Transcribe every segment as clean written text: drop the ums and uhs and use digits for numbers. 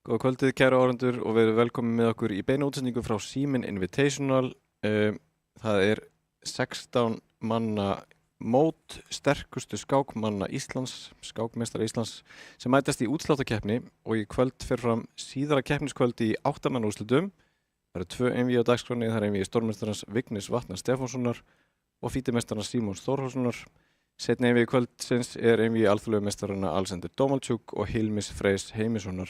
Góða kvöldið, kæru áhorfendur, og verið velkomin með okkur í beina útsendingu frá Síminn Invitational. Það er 16 manna mót sterkustu skákmanna Íslands, skákmeistara Íslands, sem mætast í útsláttarkeppni, og í kvöld fer fram síðara keppniskvöld í 8 manna úrslitum. Það eru 2 einvígi á dagskránni, það er einvígi stórmeistarans Vignis Vatnar Stefánssonar og fítimeistarans Símons Þórhallssonar. Seinni einvígi kvöldsins er einvígi alþjóðlegu meistarana Alexander Domalchuk og Hilmis Freys Heimissonar.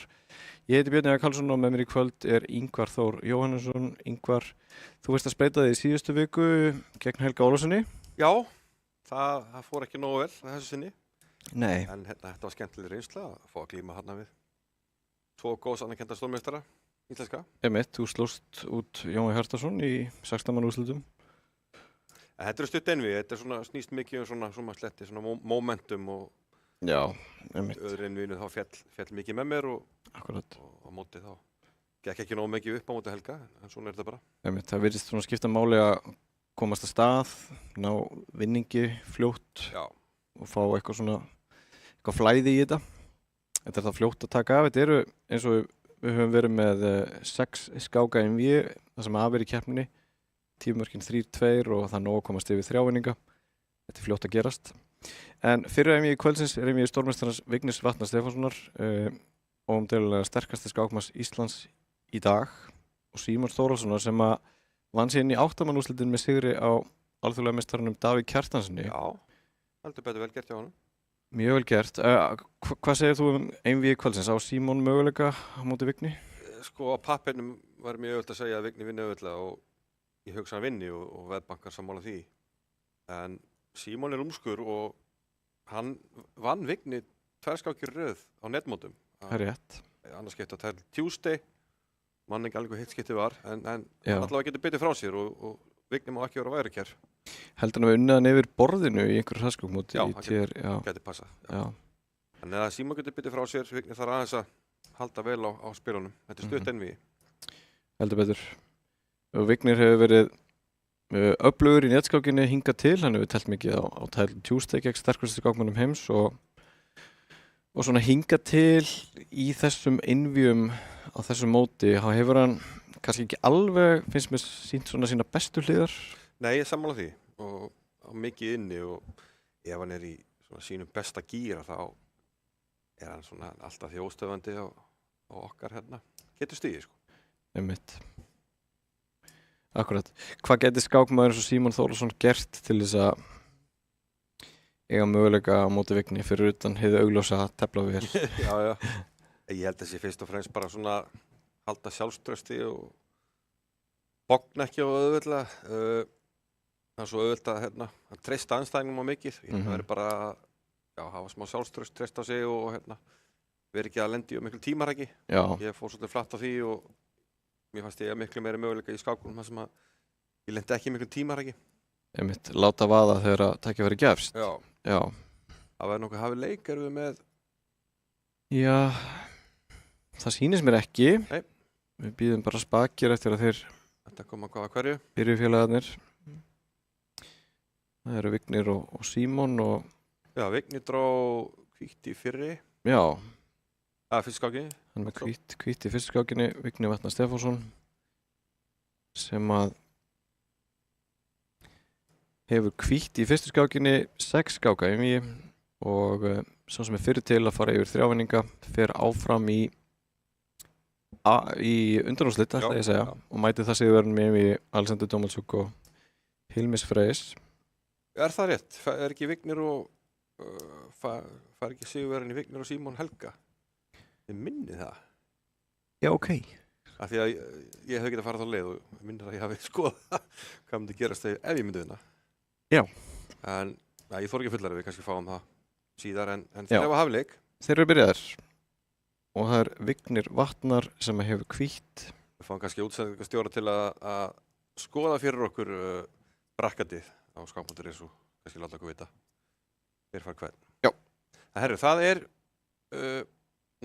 Ég heiti Björn Jæger Karlsson og með mér í kvöld er Ingvar Þór Jóhannesson. Ingvar, þú veist að spreita þig í síðustu viku gegn Helga Ólafssoni. Já, það fór ekki nógu vel þessu sinni. Nei. En þetta var skemmtileg reynsla að fá að glíma þarna við 2 góðs anerkennda stórmeistara íslenska. Einmitt, þú slóst út Jón Hjartarson í 16 manna úrslitum. Þetta er stutt einvígi, þetta er svona snýst mikið um svona sletti, svona momentum og Já, einmitt. öðru einvíginu þá fjall mikið með mér og Akkurat. á móti þá gekk ekki nógu mikið upp á móti Helga, en svona er þetta bara. Einmitt, það virðist svona skipta máli að komast að stað, ná vinningi fljótt Já, og fá eitthvað flæði í þetta. Þetta er það fljótt að taka af. Þetta eru, eins og við höfum verið með 6 skáka einvígi, það sem hafa verið í keppninni. Tímamörkin 3-2 og það er nóg að komast yfir 3 vinninga. Þetta er fljótt að gerast. En fyrir einvígi kvöldsins er einvígi stórmeistarans Vignis Vatnar Stefánssonar, óumdeilanlega sterkasti skákmanns Íslands í dag, og Símons Þórhallssonar sem að vann sig inn í 8 manna úrslitin með sigri á alþjóðlega meistaranum Davíð Kjartanssoni. já, heldur betur vel gert hjá honum. Mjög vel gert. Hvað segir þú um einvígi kvöldsins? Á Símon möguleika á móti Vigni? Sko á pappinum var mjög auðvitað að segja að Vigni vinni auðvitað og ég hugsa hann vinni og veðbankar sammála því. En Símon er umskur og hann vann Vigni 2 skákir í röð á netmótum. Það er rétt. Annars skipti á Tile Tuesday, mann ekki alveg hvað hitt skipti var, en Já. allavega getur bitið frá sér og Vigni má ekki vera á værukær. Heldur hann að við unnið hann yfir borðinu í einhverju hraðskokmóti? Já, í TR, já. Gæti passað. Já. Þannig að Símon getur bitið frá sér, Vigni þarf aðeins að halda vel á spilunum. Þetta er stutt einvígi. Heldur betur. Og Vignir hefur verið öflugur í netskákinni hingað til. Hann hefur telt mikið á Tile Tuesday gegn sterkustu skákmönnum heims og svona hingað til í þessum einvígum á þessum móti. Þá hefur hann kannski ekki alveg, finnst mér, sýnt svona sína bestu hliðar. Nei, ég sammála því og mikið inni og ef hann er í svona sínum besta gíra þá er hann svona alltaf því óstöðvandi á okkar hérna. Getur stigið sko. Einmitt. Akkurat. Hvað gæti skákmaður eins og Símon Þórhallsson gert til þess að eiga möguleika á móti Vigni fyrir utan hið augljósa teflavél? Já. Ég held að þessi fyrst og fremst bara svona halda sjálfstrausti og bogna ekki á auðvitað. Það er svo auðvitað hérna, að treysta andstæðingum á mikið. Það verður bara að hafa smá sjálfstraust, treysta á sig og hérna, verður ekki að lendi á miklu tímarhæki. Já. Ég fór svolítið flatt á því og mér fannst ég miklu meiri möguleika í skákunum þar sem að Ég lendi ekki í miklum tímar ekki. einmitt láta vaða þegar að tækifæri gefst. Já. Já. Það væri nokkuð hafið leik, erum við með... Já, það sýnist mér ekki. Nei. Við býðum bara spakir eftir að þeir Þetta koma hvað að hverju. byrjufélagarnir. Það eru Vignir og Símon og Já, Vignir dró hvítt í fyrri. já, Fyrst skáki. hann er með hvítt í fyrstu skákinni, Vignir Vatnar Stefánsson sem að hefur hvítt í fyrstu skákinni 6 skáka einvígi og svo sem er fyrir til að fara yfir þrjávinninga fer áfram í undanúrslit, ætla ég að segja, og mæti það sigurverðin með einvígi Alexander Dómaldsuk og Hilmis Freys. Er það rétt? Er ekki Vignir og fær ekki sigurverðin í Vignir og Símon Helga? Ég minni það. Já, ok. Af því að ég hef ekki að fara þá leið og minnir að ég hafi skoða hvað myndi gerast ef ég myndi vinna. Já. En ég þór ekki fullar ef við kannski fáum það síðar en þeir hafa hafleik. Þeir eru byrjaðir og það er Vignir Vatnar sem hefur hvítt. Við fáum kannski útsendingastjóra til að skoða fyrir okkur brakkatið á skák.is og kannski láta okkur vita hver fær hvern. Já. Herru, það er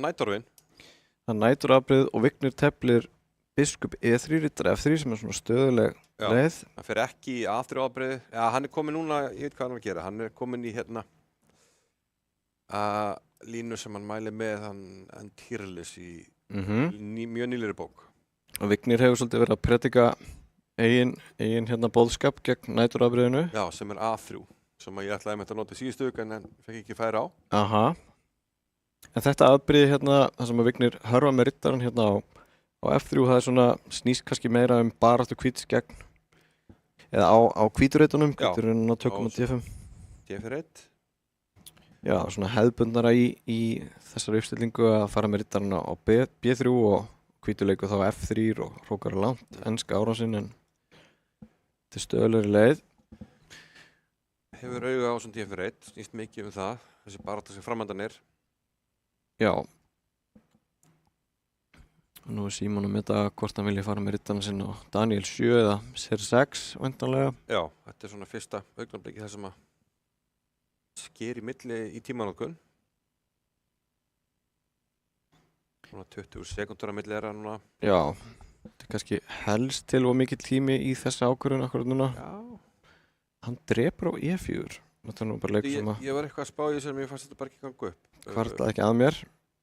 næturvinn. Það er næturafbrigð og Vignir teflir Biskup E3 riddara F3 sem er svona stöðuleg leið. Það fer ekki í afturafbrigð. Já, hann er komin núna, ég veit hvað hann er að gera. Hann er komin í línu sem hann mæli með hann Tyrlis í mjög nýlegri bók. Og Vignir hefur svolítið verið að predika eigin boðskap gegn næturafbrigðinu. Já, sem er A3 sem ég ætlaði með að nota í síðustu viku en fekk ekki færi á. Aha. En þetta afbrigði það sem að Vignir hörfa með riddaran á F3, það er svona snýst kannski meira baráttu hvíts gegn eða á hvíturreitunum, hvíturinn á tökum á D5. D4-1. Já, svona hefðbundnara í þessari uppstillingu að fara með riddaran á B3 og hvíturleiku þá F3 og hrókar langt enska árásinn en til stöðlegri leið. Hefur auga á svona D4-1, snýst mikið það, þessi barátta sem framöndan er. Já. Og nú er Símon að meta hvort hann vilja fara með riddaran sinn á Daniel 7 eða Ser 6 væntanlega. Já, þetta er svona fyrsta augnablikið þar sem að sker í milli í tímanótkun. Svona 20 sekúndur á milli er það núna. Já, þetta er kannski helst til og mikill tími í þessa ákvörðun akkurat núna. Já. Hann drepur á E4. Þetta er nú bara leikur sem að... Ég var eitthvað að spá í þessu en mér fannst þetta bara ekki ganga upp. Kvartaði ekki að mér.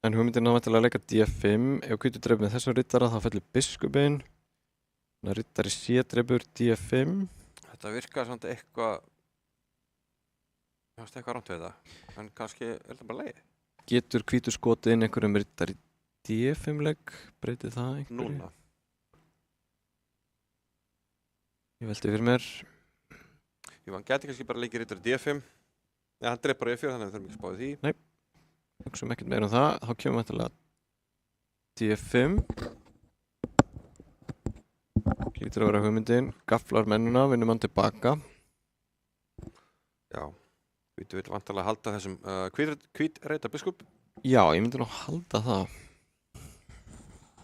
En hugmyndin að leika D5. Ef hvítur drefur með þessum riddara þá fellur biskupinn. Þannig að riddari C drefur D5. Þetta virkar samt eitthvað... Ég fannst eitthvað rámt við það. En kannski er þetta bara leið. Getur hvítur skotið inn einhverjum riddari D5 legg? Breytir það einhverju? Núna. Ég velti fyrir mér. Hann geti kannski bara leikið riddari D5. Ja, hann drefur E4 þannig að við þurfum ekki að spáði því. Nei. Hugsum ekkert meira það. Þá kemur við D5. Lítur að vera hugmyndin. Gafflar mennuna, vinnum hann tilbaka. Já. Hvítur vil vantarlega halda þessum hvítreita biskup. Já, ég myndi nú halda það.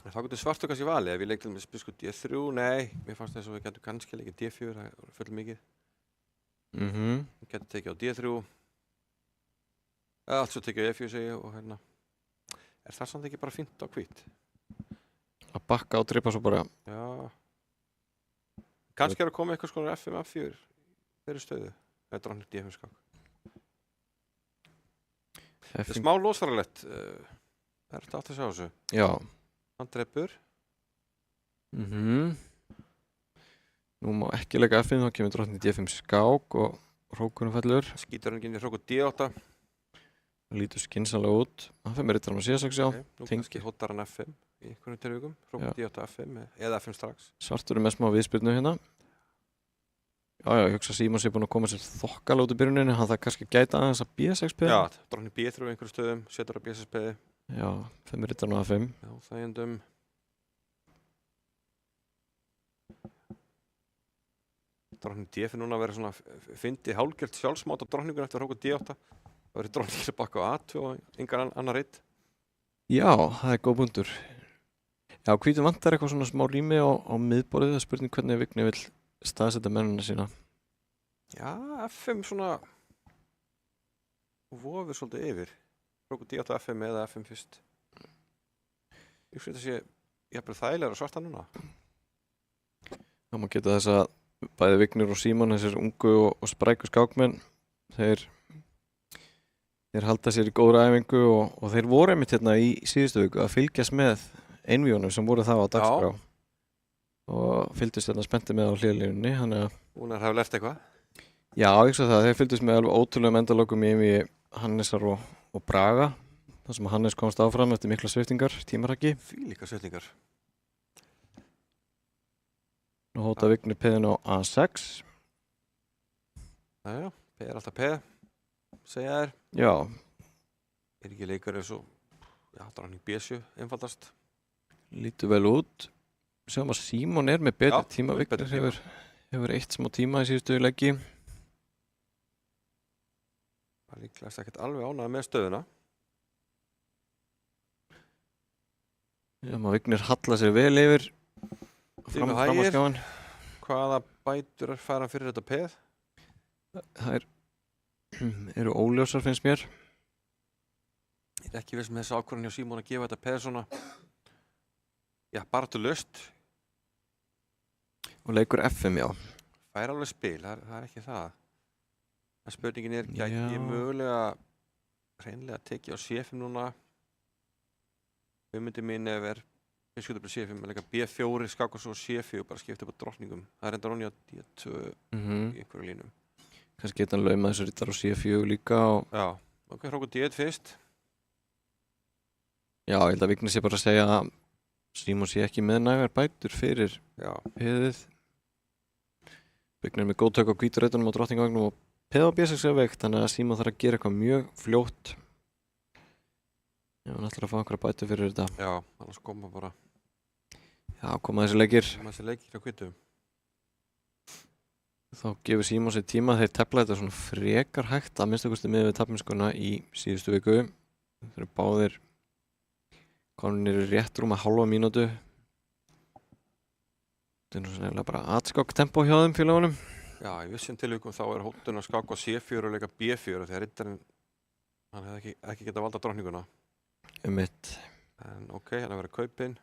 Það getur svartu kannski valið ef ég leik til með biskup D3. Nei, mér fannst þess að við getum kannski leikið D4. Það er full mikið. Við getum tekið á D3. Allt svo tekið á E4 segi ég og er það samt ekki bara fínt á hvít? Að bakka og drepa svo bara. Já. Kannski er að koma eitthvað skonar F5, F4 þeirri stöðu. Það er drónir D5 skák. Það er smá losfaralett. Það er þetta átt að sjá þessu. Já. Hann drepur. Nú má ekki leika F5, þá kemur drónir D5 skák og hrókurinn fellur. Skítur hann inn í hrókur D8. Það lítur skynsamlega út. Hann fyrir með riddaran á C6, já. Nú kannski hóttar hann F5 í einhvern tilvíkum. Hrókur D8 F5 eða F5 strax. Svartur er með smá viðspyrnu hérna. Já, ég hugsa að Símon sé búinn að koma sér þokkala út í byrjuninni. Hann það kannski gæta aðeins að B6-peði. Já, drónir B3 á einhverju stöðum, setur á B6-peði. Já, fyrir með riddaran á A5. Já, þægjendum. Drónir D5 núna verður svona fyndi hálfgjört sjálfsmát á dróningun eftir hrókur D8. Það verður drónir baka á A2 og engar annar reitt. Já, það er góð punktur. Já, hvítur vantar eitthvað svona smá rými á miðborðið. Það er spurning hvernig Vignir vill staðsetta mennina sína. Já, FM svona vofur svolítið yfir. Krokodil á FM eða FM fyrst. Ég sé þetta sé jafnvel þægilegra svarta núna. Það má geta þess að bæði Vignir og Símon, þessir ungu og spræku skákmenn, þeir halda sér í góðra æfingu og þeir voru einmitt hérna í síðustu viku að fylgjast með einvíunum sem voru þá á dagskrá og fylgdust hérna spennti með á hliðarlínunni, þannig að Hún hafa lært eitthvað. já, ég svo það, þeir fylgdust með alveg ótrúlegum endalokum í einvíi Hannesar og Braga, þar sem Hannes komst áfram eftir mikla sviftingar, tímarhaki. Þvílíkar sviftingar. Nú hóta Vignir peðin á A6. Jæja, P er alltaf P, segja þér. Já, Er ekki leikar eins og, já, dráning B7, einfaldast. lítur vel út. Sjáum að Símon er með betri Já, tíma, með betri Vignir hefur eitt smá tíma í síðustu leiki. Það er líklegast ekkert alveg ánægð með stöðuna. Já, maður Vignir hallar sér vel yfir Tími fram á hægir. skjáin. Hvaða bætur fær hann fyrir þetta peð? Það eru óljósar finnst mér. Ég er ekki viss með þessu ákvörðun hjá Símon að gefa þetta peð svona, já, bara til löst. Og leikur FM, já. Fær alveg spil, það er ekki það. En spurningin er, gæti Já. ég mögulega hreinlega tekið á C5 núna? Hugmyndi mín er skjóta upp á C5 með leika B4, skaka svo C4 og bara skipta upp á drottningum. Það er enda róni á D2 í einhverju línum. Kannski geta hann laumað þessu rittar á C4 líka og Já, ok, hróku D1 fyrst. já, ég held að Vignir sé bara að segja að Símon sé ekki með nægar bætur fyrir Já, peðið. Vignir er með góð tök á hvíturreitunum og drottningvagnum og peð á B6 er veikt, þannig að Símon þarf að gera eitthvað mjög fljótt. Já, hann ætlar að fá einhverja bætur fyrir þetta. já, annars koma bara Já, koma þessi leikir. þessi leikir á hvítu. Þá gefur Símon sér tíma, þeir tefla þetta svona frekar hægt að minnstakosti með við tapminnskuna í síðustu viku. Þeir eru báðir konunir rétt rúma hálfa mínútu. Þetta er nú svona nefnilega bara atskokk tempó hjá þeim félagunum. Já, í vissum tilvíkum þá er hóttun að skaka á C4 og leika B4 þegar rittarinn, hann hefði ekki getað valda drottninguna. Mitt. En ok, hann hefur verið kaupinn.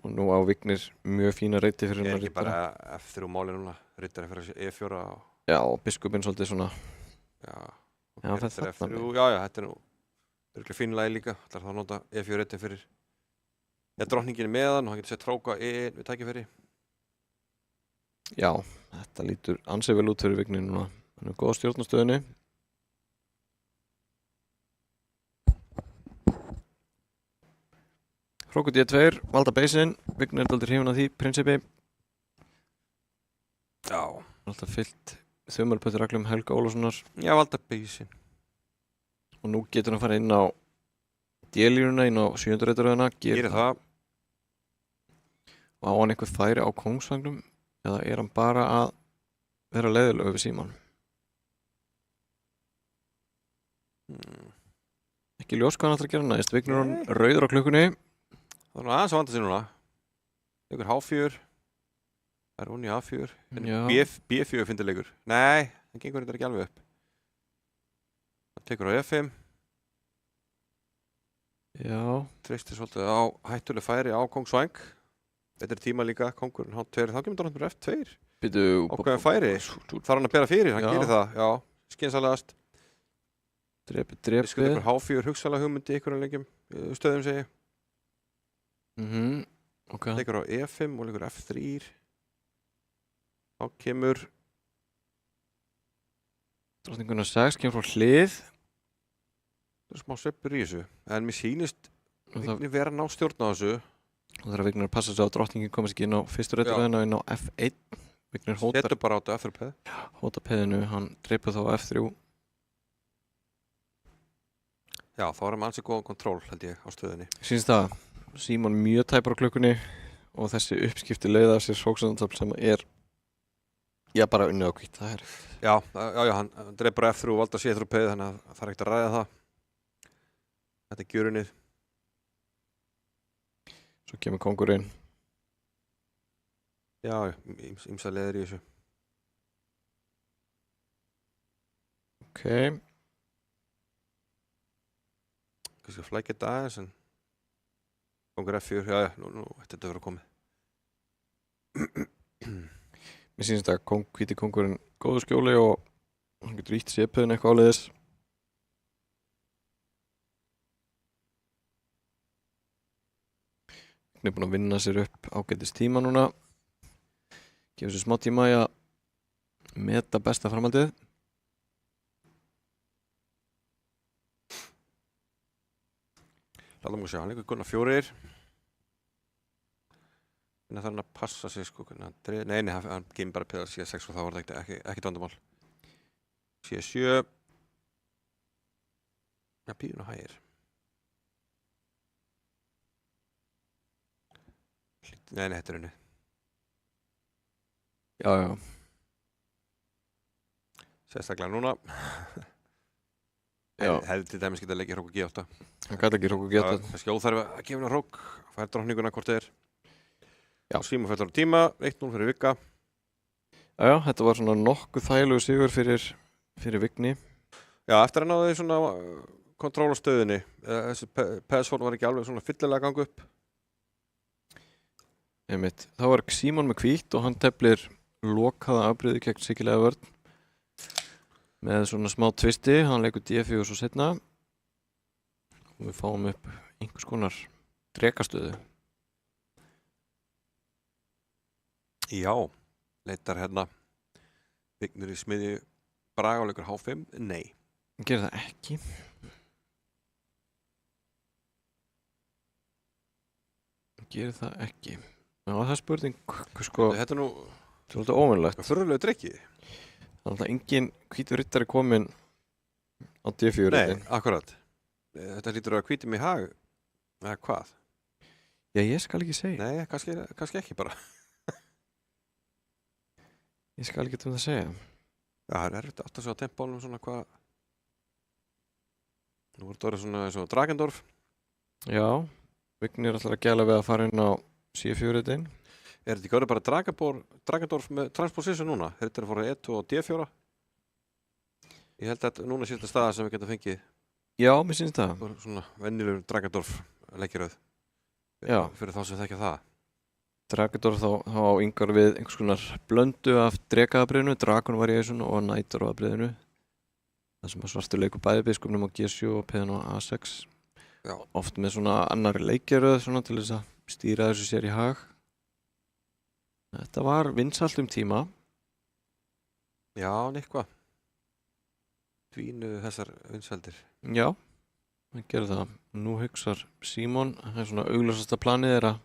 Og nú á Vignir mjög fína reyti fyrir Ég er hennar ekki bara F3 máli núna, rittarinn fyrir E4 og Já, og biskupinn svolítið svona. já, Já, hann fer rittarinn þarna F3, já, þetta er nú örugglega fín lagi líka, ætlar þá að nota E4 rittin fyrir drottningin er með hann og hann getur sett hróka við tækifæri. Já, þetta lítur ansið vel út fyrir Vignir núna. Hann er góð stjórn á stöðunni. Hróku D2, valda beisinn. Vignir er aldrei hrifinn af því prinsipi. Já. Alltaf fyllt þumalpötur reglum Helga Ólafssonar Já, valda beisinn. og nú getur hann fara inn á D-línuna, inn á 7. reitaröðina. Gerir það. Og á hann einhver færi á kóngsvagnum eða er hann bara að vera leiðilegu við Símon? Ekki ljós hvað hann ætlar að gera næst. Vignir hann Nei. rauður á klukkunni. Það er nú aðeins að vanda sig núna. Leikur H4. Það er hún í A4. Já. B4 fyndir leikur. Nei, það gengur þetta ekki alveg upp. Það tekur á F5. Já, Treystir svolítið á hættuleg færi á kongsvæng. Þetta er tíma líka, kongurinn H2. Þá kemur dróttur F2. býtu. Ákveðin færi. Þarf hann að bera fyrir, hann Já. gerir það. Já, skynsalegast. Drepi. Biskup ykkur H4 hugsalega hugmyndi ykkur leikjum stöðum segi. Ok. Leikur á E5 og leikur F3. Þá kemur Drottninguna 6 kemur frá hlið. það er smá sveppur í þessu. En mér sýnist Og það Vignir vera að ná stjórn á þessu. þarf Vignir að passa sig á að drottningin komast ekki inn á fyrstu reitaröðina og inn á F1. Vignir Setur bara á þetta F3. hóta peðinu, hann dreipur þá á F3. Já, þá erum ansið góðan kontról held ég á stöðinni. Sýnst það, Símon mjög tæpar á klukkunni og þessi uppskipti leiða sér sóksanandafl sem er bara unnið á hvitt. Það er Já, hann dreipur F3 og valda C3 þannig að það er ekkert að ræða það. Þetta er gjörunnið. Svo kemur kongurinn. Já, ýmsa leiðir í þessu. Ok, Kannski að flækja þetta aðeins en kongur F4, já, nú ætti þetta að vera komið. mér sýnst að hvíti kongurinn góðu skjóli og hann getur ítt sépiðin eitthvað áleiðis. Hann er búinn að vinna sér upp ágætis tíma núna. Gefur sér smá tíma í að meta besta framhaldið. Látum við sjá, hann leikur Gunnar 4. Þannig að hann að passa sig sko, nei, hann geymir bara pedal C6 og þá var þetta ekki vandamál. C7. Já, pínu hægir. Nei, þetta er henni. Já. Sérstaklega núna. Já. Hefði til dæmis getað leikið hrók og G8. Hann gæti ekki hrók og geta. Það er kannski óþarfi að gefa hennar hrók. Fær drottninguna hvort þið er. Já. Síma fellur á tíma, 1-0 fyrir Vigga. Já, þetta var svona nokkuð þægilegu sigur fyrir Vigni. Já, eftir að náðu því svona kontról á stöðinni. Þessi PS4 var ekki alveg svona fyllilega að ganga upp. Einmitt. Þá var Símon með hvítt og hann teflir lokaða afbrigði gegn Siggilega vörn með svona smá tvisti. Hann leikur D4 svo setna og við fáum upp einhvers konar drekastöðu. Já, leitar hérna Vignir í smiðju Braga og leikur H5. Nei. Hann gerir það ekki. Já, það er spurning sko, Þetta er nú svolítið ómennilegt. furðulegu drykki. Þannig að engin hvítur riddari kominn á D4 Nei, riddin. akkurat. Þetta hlýtur að hvíti mig í hag. Eða hvað? Já, ég skal ekki segja. Nei, kannski ekki bara. Ég skal ekki það segja. Já, það er erfitt að átta sig á tempónum svona hvað. Nú voru þetta orðið svona eins og Dragendorf. Já, Vignir er alltaf að gæla við að fara inn á C4 riddin. Er þetta ekki orðið bara Dragendorf með transposition núna? Er þetta að fara E2 og D4? Ég held að núna sé þetta staða sem við getum fengið. Já, mér syns það. Svona venjulegur Dragendorf leikiröð. Já. Fyrir þá sem þekkja það. Dragador þá á yngar við einhvers konar blöndu af drekaðabriðinu. Dragon var í þessu og Nætur á abriðinu. Það sem að svartur leikur bæði biskupnum á G7 og peðan á A6. Já. Oft með svona annari leikjaröð svona til þess að stýra þessu sér í hag. Þetta var vinsælt tíma. Já, eitthvað. Dvínu þessar vinsældir. Já, það gerir það. Nú hugsar Símon, það er svona augljósasta planið er að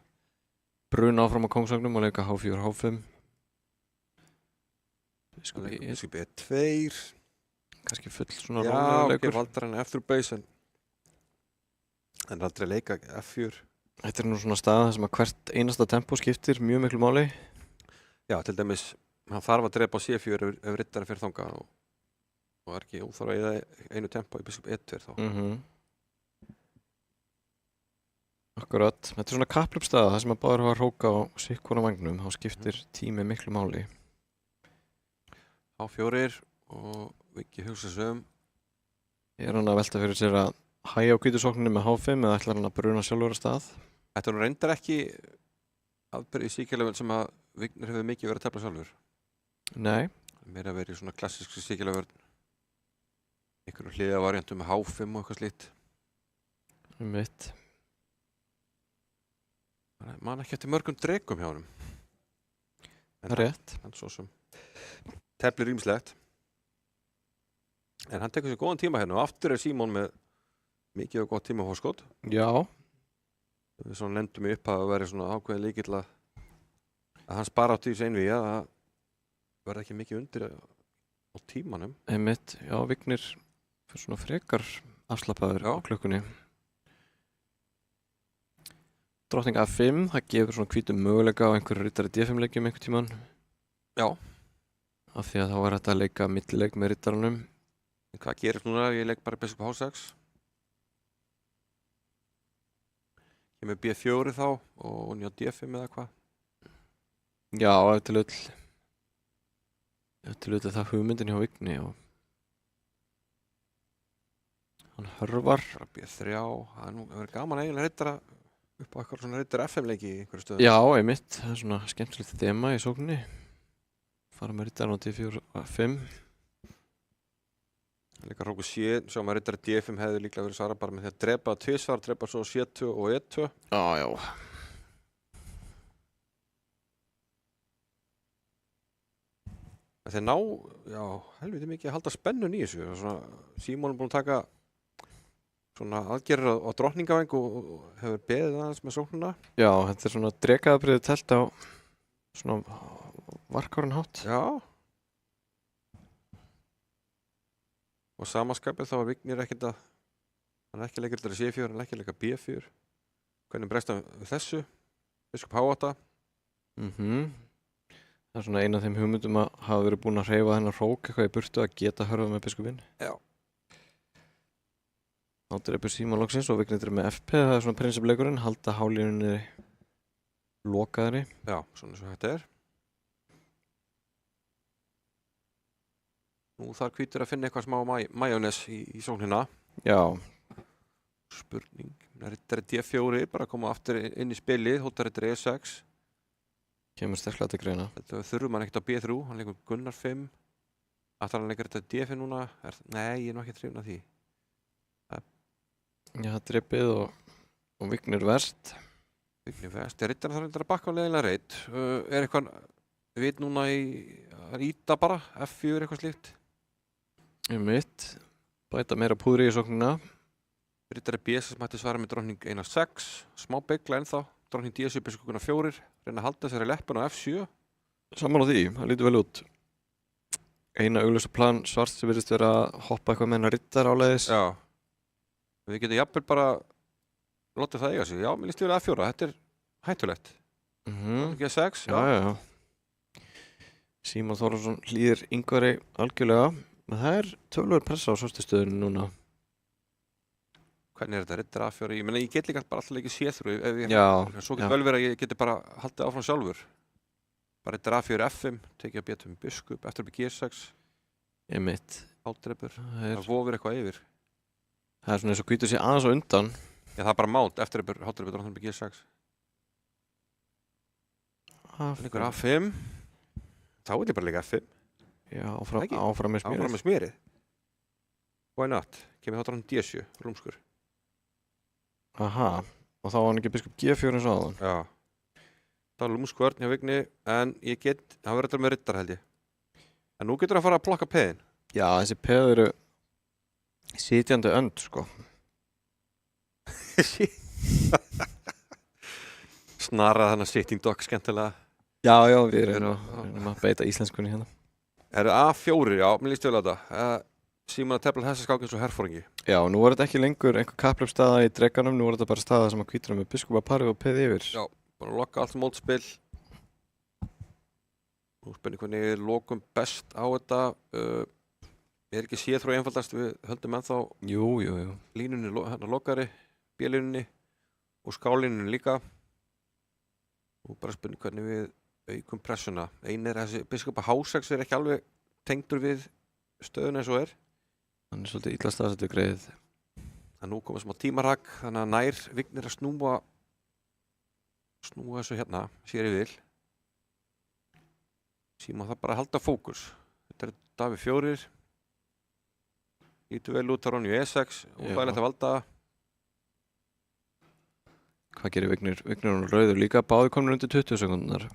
bruna áfram á kongsvagnum og leika H4, H5. Biskup E2. Kannski full svona Já, rólegur ekki leikur. valdar hann eftir base en aldrei leika F4. Þetta er nú svona staða sem að hvert einasta tempo skiptir mjög miklu máli. Já, til dæmis, hann þarf að drepa á C4 ef riddari fyrir þangað og er ekki óþarf að eða einu tempo í biskup E2 þá. Akkurat. Þetta er svona kapphlaupsstaða, það sem að báður hafa að hróka á sikkvona vagnum, þá skiptir tími miklu máli. H4 og Viggi hugsa sig Er hann að velta fyrir sér að hægja á hvítusókninni með H5 eða ætlar hann að bruna sjálfur að stað? Þetta nú reyndar ekki aðbyrði í síkjalevel sem að Vignir hefur mikið verið að tefla sjálfur. Nei. Meira verið í svona klassísku síkjalevel. Einhverju hliða variantum með H5 og eitthvað slíkt. Mitt. Man ekki eftir mörgum drekum hjá honum. Það er rétt. Hann svo sem teflir ýmislegt. En hann tekur sér góðan tíma hérna og aftur er Símon með mikið og gott tíma fórskot. Já. Við svona nefndum í upp að vera svona ákveðin líkill að hann spara átt í þessu einvíi að það verði ekki mikið undir á tímanum. Mitt. Já, Vignir fyrir svona frekar afslappaður á klukkunni. Drottning A5, það gefur svona hvítum möguleika á einhverju riddari D5 leikjum einhver tíman. Já. Af því að þá er þetta að leika millileik með riddaranum. Hvað gerist núna? Ég leik bara biskup H6. Ég með B4 þá og nýja D5 eða hvað? Já, ef til öll er það hugmyndin hjá Vigni og Hann hörvar. bara B3, það er nú verið gaman eiginlega rittara upp á eitthvað svona rittar FM-leiki í einhverju stöðu. Já, einmitt. Það er svona skemmtilegt þema í sókninni. Fara með rittarinn á D4 og 5. Líka hróku C, sjá maður rittari D5 hefði líklega verið svara bara með því að drepa tvisvar, drepa svo C2 og E2. Já. Þeir ná, já, helviti mikið að halda spennun í þessu. Svona, Símon er búinn að taka svona aðgerðir á drottningavæng og hefur beðið aðeins með sóknuna. Já, þetta er svona drekaðabriðið telt á svona varkárinn hátt. Já. Og samaskapið þá var Vignir ekkert að, hann er ekki leikur þetta C4, hann er ekki leika B4. Hvernig bregst hann við þessu? Biskup H8. Það er svona eina af þeim hugmyndum að hafa verið búin að hreyfa þennan hrók eitthvað í burtu að geta hörfað með biskupinn. Já. Þá drepur Símon loksins og Vignir með FP, það er svona prinsipleikurinn, halda hálínunni lokaðri. Já, svona eins og þetta er. Nú þarf hvítur að finna eitthvað smá majónes í sóknina. Já. Spurning. Rittari D4 bara að koma aftur inn í spilið, hóttarittari E6. Kemur sterklega til greina. Þetta þurfum hann ekkert á B3, hann leikur Gunnar 5. Ætlar hann leikur þetta D5 núna? Nei, ég er nú ekki hrifinn af því. Já, drepið og Vignir verst. Vignir verst. Rittarinn þarf reyndar að bakka á leiðinlega reitt. Er eitthvað, við veit núna að íta bara, F4 eitthvað slíkt? Einmitt. Bæta meira púðri í sóknina. Rittari B6 mætti svara með drottning 1-6. Smá beigla ennþá. Drottning D7 biskupuna 4. Reyna að halda sér í leppun á F7. Saman á því, það lítur vel út. Eina augljósa plan svart sem virðist vera að hoppa eitthvað með hennar rittar áleiðis. Já. Við getum jafnvel bara látið það eiga sig. Já, mér líst við A4. Þetta er hættulegt. G6. Já. Símon Þórðarsson hlýðir Ingvari algjörlega. Men það er töluverð pressa á svartastöðunum núna. Hvernig er þetta? Rittar A4? Ég meina, ég get líka bara alltaf leikið C3 ef ég... Já. Svo getur vel verið að ég geti bara haldið áfram sjálfur. Bara rittar A4 F5, tekið að B2 biskup, eftir að B6. Einmitt. Átdreipur. Það vofir eitthvað yfir. Það er svona eins og hvítur sér aðeins á undan. Já, það er bara mánt, eftirdreipur, hátdreipur, dróttin B6. Einhver A5. Þá er ég bara leika F5. Já, áfram með smérið. Áfram með smérið. Why not? Kemur þá dróttin D7, lúmskur. Aha, og þá var hann ekki biskup G4 eins og áðan. Já. Það er lúmskvörn hjá Vigni, en ég get, það verður þetta með rittar held ég. En nú getur það að fara að plokka peðin. Já, þessi peð eru sitjandi önd, sko. Snarað þannig sitting dog skemmtilega. Já, við erum að beita íslenskunni hérna. Er A4, já, mér líst vel á þetta. Símon að tefla þessa skák eins og herfóringi. Já, nú er þetta ekki lengur einhver kapphlaupsstaða í dreganum, nú er þetta bara staða sem að hvítur með biskupapari og peð yfir. Já, bara að lokka allt mótspil. Nú spennir hvernig lokum best á þetta. Er ekki C3 einfaldast, við höldum ennþá Jú. línunni, hérna lokari, B-línunni og skálínunni líka. Og bara spennir hvernig við aukum pressuna. Einn er þessi biskupa H6 er ekki alveg tengdur við stöðuna eins og er. Hann er svolítið illa staðsettur greið. Það nú komið smá tímarhag, þannig að nær Vignir að snúa þessu hérna, sér í vil. Símon það bara að halda fókus. Þetta er Davíð 4. Lítur vel út á Ronju E6, óþægilegt að valda. Hvað gerir Vignir? Vignir er rauður líka, báði komnir undir 20 sekundunar.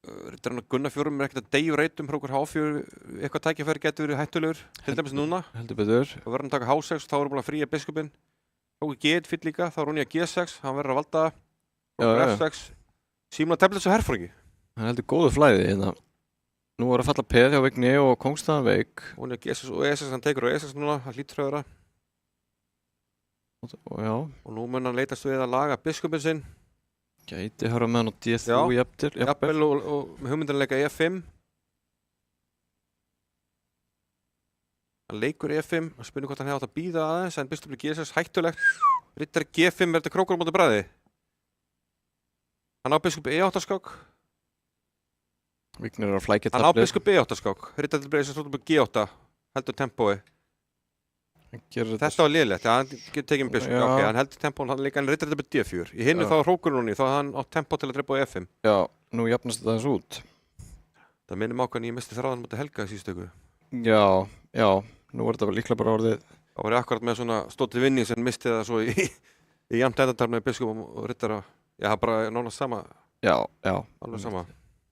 Rittarinn að Gunnar 4 er ekkert að deyju reytum, hrókur H4, eitthvað tækifæri getur verið hættulegur, til dæmis núna. Heldur betur. Og verður hann að taka H6, þá er búin að fría biskupinn. Hrókur G1 fyll líka, þá er Ronja G6, hann verður að valda. Hrókur F6, Símon að tefla þessu herfóringi. Hann heldur góðu flæði hérna. Nú er að falla peð hjá Vigni og kóngstaðan veik. Ronja G6 og E6, hann tekur á E6 núna, hann hlýtur að vera. Já. Og nú mun hann leitast við að laga biskupinn sinn. Gæti höra með hann á D3 jafnvel. Jafnvel og með hugmyndanleika E5. Hann leikur E5, hann spyrir hvort hann hefði átt að bíða aðeins, en biskupinn G6 hættulegt. Rittari G5 er þetta krókur á móti bræði. Hann á biskup E8 skák. Vignir er að flækja Hann á biskup E8 skák. Rittari G8 heldur tempói. Þetta var liðlegt, hann getur tekið með biskup, Já. ok, hann heldur tempón, hann líka hann reyndar þetta með D4. Í hinnu Já. þá hrókur hún í, þá hafði hann átt tempó til að drepa á F5. Já, nú jafnast þetta aðeins út. Það minnum ákvæðan ég misti þráðan mútið Helga í síðustu viku. Já, nú er þetta líklega bara orðið. Þá var ég akkurat með svona stótið vinning sem misti það svo í jafnt endartar með biskup og rittara. Já, það bara nánast sama, Já. alveg sama.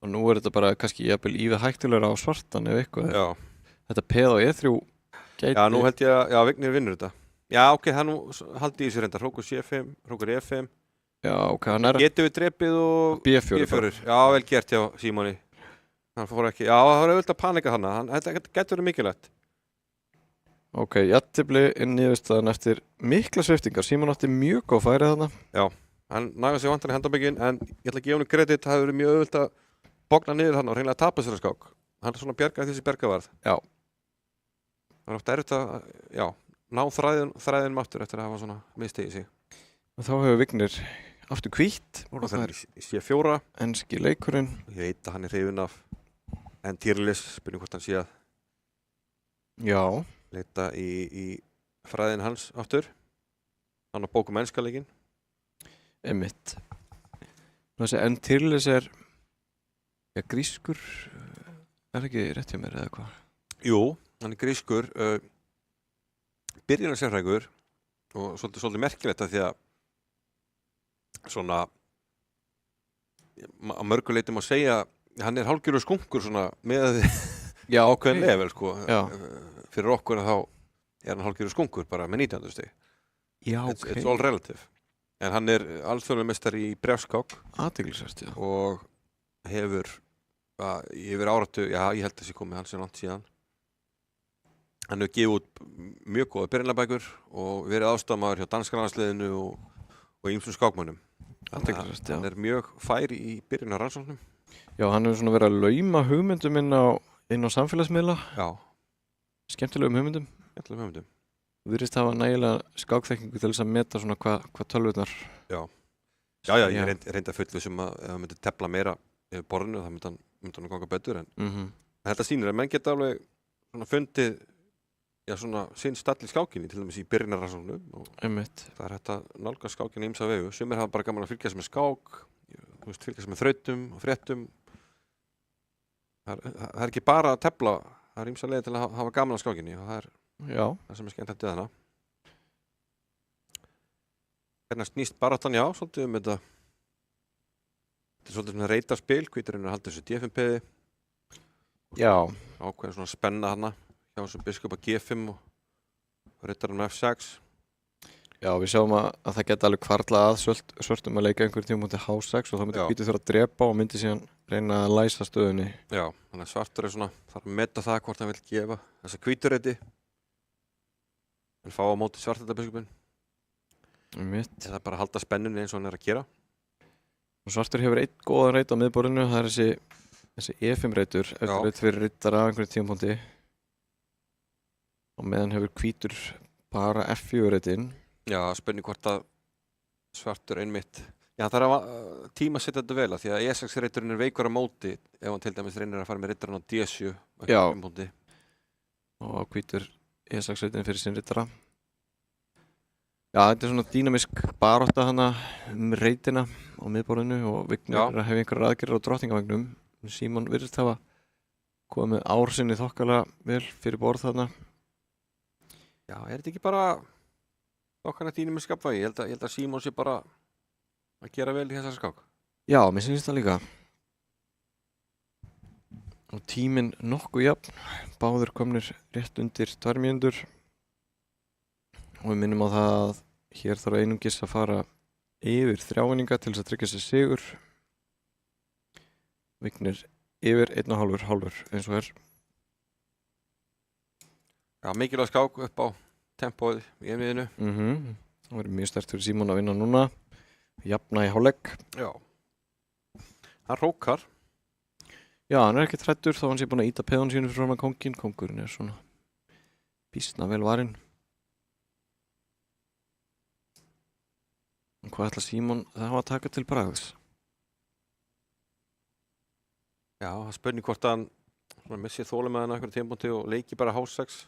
Og nú er þetta bara kannski jafnvel ívið hættulegra á svartan ef eitthvað. Já, Þetta peð á E3 gæti. já, nú held ég að, já, Vignir vinnur þetta. Já, ok, það nú haldi í þessu reyndar, hrókur C5, hrókur E5. Já, ok, hann er Getum við drepið og B4. B4. Já, vel gert hjá Símoni. Hann fór ekki, já, það var auðvitað að panika þarna, þetta getur verið mikilvægt. Ok, jafntefli inn niðurstaðan eftir mikla sviftingar. Símon átti mjög góð færi þarna. Já, hann nagaði sig vantan í handaböggin en ég ætla að gefa henni kredit, það hefur verið mjög auðvitað að bogna niður hann og reynilega tapa sér að skák. Hann er svona bjargaði þessi bergavarð. Já. Það er ofta erfitt að, já, ná þræðinum aftur eftir að hafa svona mistegið sig. Og þá hefur Vignir aftur hvítt. Og það er í C4. Enski leikurinn. Ég veit að hann er hrifinn af en Tyrlis, spurning hvort hann sé að Já. leita í fræðin hans aftur. Hann á bókum enska leikinn. Einmitt. Þessi en Tyrlis er grískur. Er ekki rétt hjá mér eða hvað? Jú, hann er grískur, byrjunarsérfræðingur og svolítið merkilegt að því að svona á mörgu leitum að segja hann er hálfgerður skunkur svona með ákveðin level sko. Fyrir okkur að þá er hann hálfgerður skunkur bara með 19. stig. Já, ok. It's all relative. En hann er alþjóðlegur meistari í bréfskák. Athyglisvert, já. Og hefur yfir áratu, já ég held að þessi komið hann sem langt síðan. Hann hefur gefið út mjög góða byrjunarbækur og verið aðstofamaður hjá danska landsliðinu og ýmsum skákmönnum. Athyglisvert, já. Hann er mjög fær í byrjunarrannsóknum. Já, hann hefur svona verið að lauma hugmyndum inn á samfélagsmiðla. Já. Skemmtilegum hugmyndum. Skemmtilegum hugmyndum. Þú virðist hafa nægilega skákþekkingu til þess að meta svona hvað tölvurnar. Já, ég reyndi að fullvissum að ef hann myndi tefla meira yfir borðinu þá myndi hann ganga betur en þetta sýnir að menn geta alveg svona fundið svona sinn stall í skákinni til dæmis í byrjunarrannsóknum og það er hægt að nálgast skákinni ýmsa vegu. Sumir hafa bara gaman að fylgjast með skák, fylgjast með þrautum og fréttum. Það er ekki bara að tefla, það er ýmsa leið til að hafa gaman að skákinni og það er það sem er skemmtilegt við hana. Hérna snýst baráttan, já, svolítið þetta. Þetta er svolítið svona reytarspil, hvíturinn er haldið þessu D5-peði. Já. Ákveðin svona spenna hana hjá þessum biskup á G5 og reytarinn á F6. Já, við sjáum að það geti alveg hvarflað að svörtum að leika einhverjum tíma mútið H6 og þá myndi hvítur þurfa að drepa og myndi síðan reyna að læsa stöðunni. Já, þannig að svartur er svona, þarf að meta það hvort hann vil gefa þessa hvíturreyti en fá á móti svartadabiskupin. Eða bara halda spennunni eins og hann er að gera. Og svartur hefur einn góðan reit á miðborðinu, það er þessi E5 reitur eftir fyrir rittara á einhverjum tímapunkti. Og meðan hefur hvítur bara F4 reitinn. Já, spurning hvort að svartur einmitt. Já, það þarf að tímasetja þetta vel að því að E6 reiturinn er veikur á móti ef hann til dæmis reynir að fara með rittaran á D7 á einhverjum tímapunkti. Og hvítur E6 reiturinn fyrir sinn rittara. Já, þetta er svona dýnamisk barátta hana reitina á miðborðinu og Vignir er að hefja einhverjar aðgerðir á drottningavagnum. Símon virðist hafa komið með ár sinni þokkalega vel fyrir borð þarna. Já, er þetta ekki bara þokkalega dýnamisk skapvægi? Ég held að Símon sé bara að gera vel í þessari skák. Já, mér finnst það líka. Og tíminn nokkuð jafn. Báðir komnir rétt undir 2 mínútur. Og við minnum á það að hér þarf einungis að fara yfir 3 eininga til þess að tryggja sér sigur. Vignir yfir 1,5 hálfur eins og er. Já, mikilvæg skák upp á tempóið í einmiðinu. Það verður mjög sterkt fyrir Símon að vinna núna. Jafna í hálfleik. Já. Hann hrókar. Já, hann er ekki hræddur þá hann sé búinn að ýta peðan sínu fyrir framan kónginn. Kóngurinn er svona býsna vel varinn. Hvað ætla Símon það hafa að taka til bragðs? Já, það spurning hvort hann missi þolinmæðina einhverjum tímapunkti og leiki bara H6.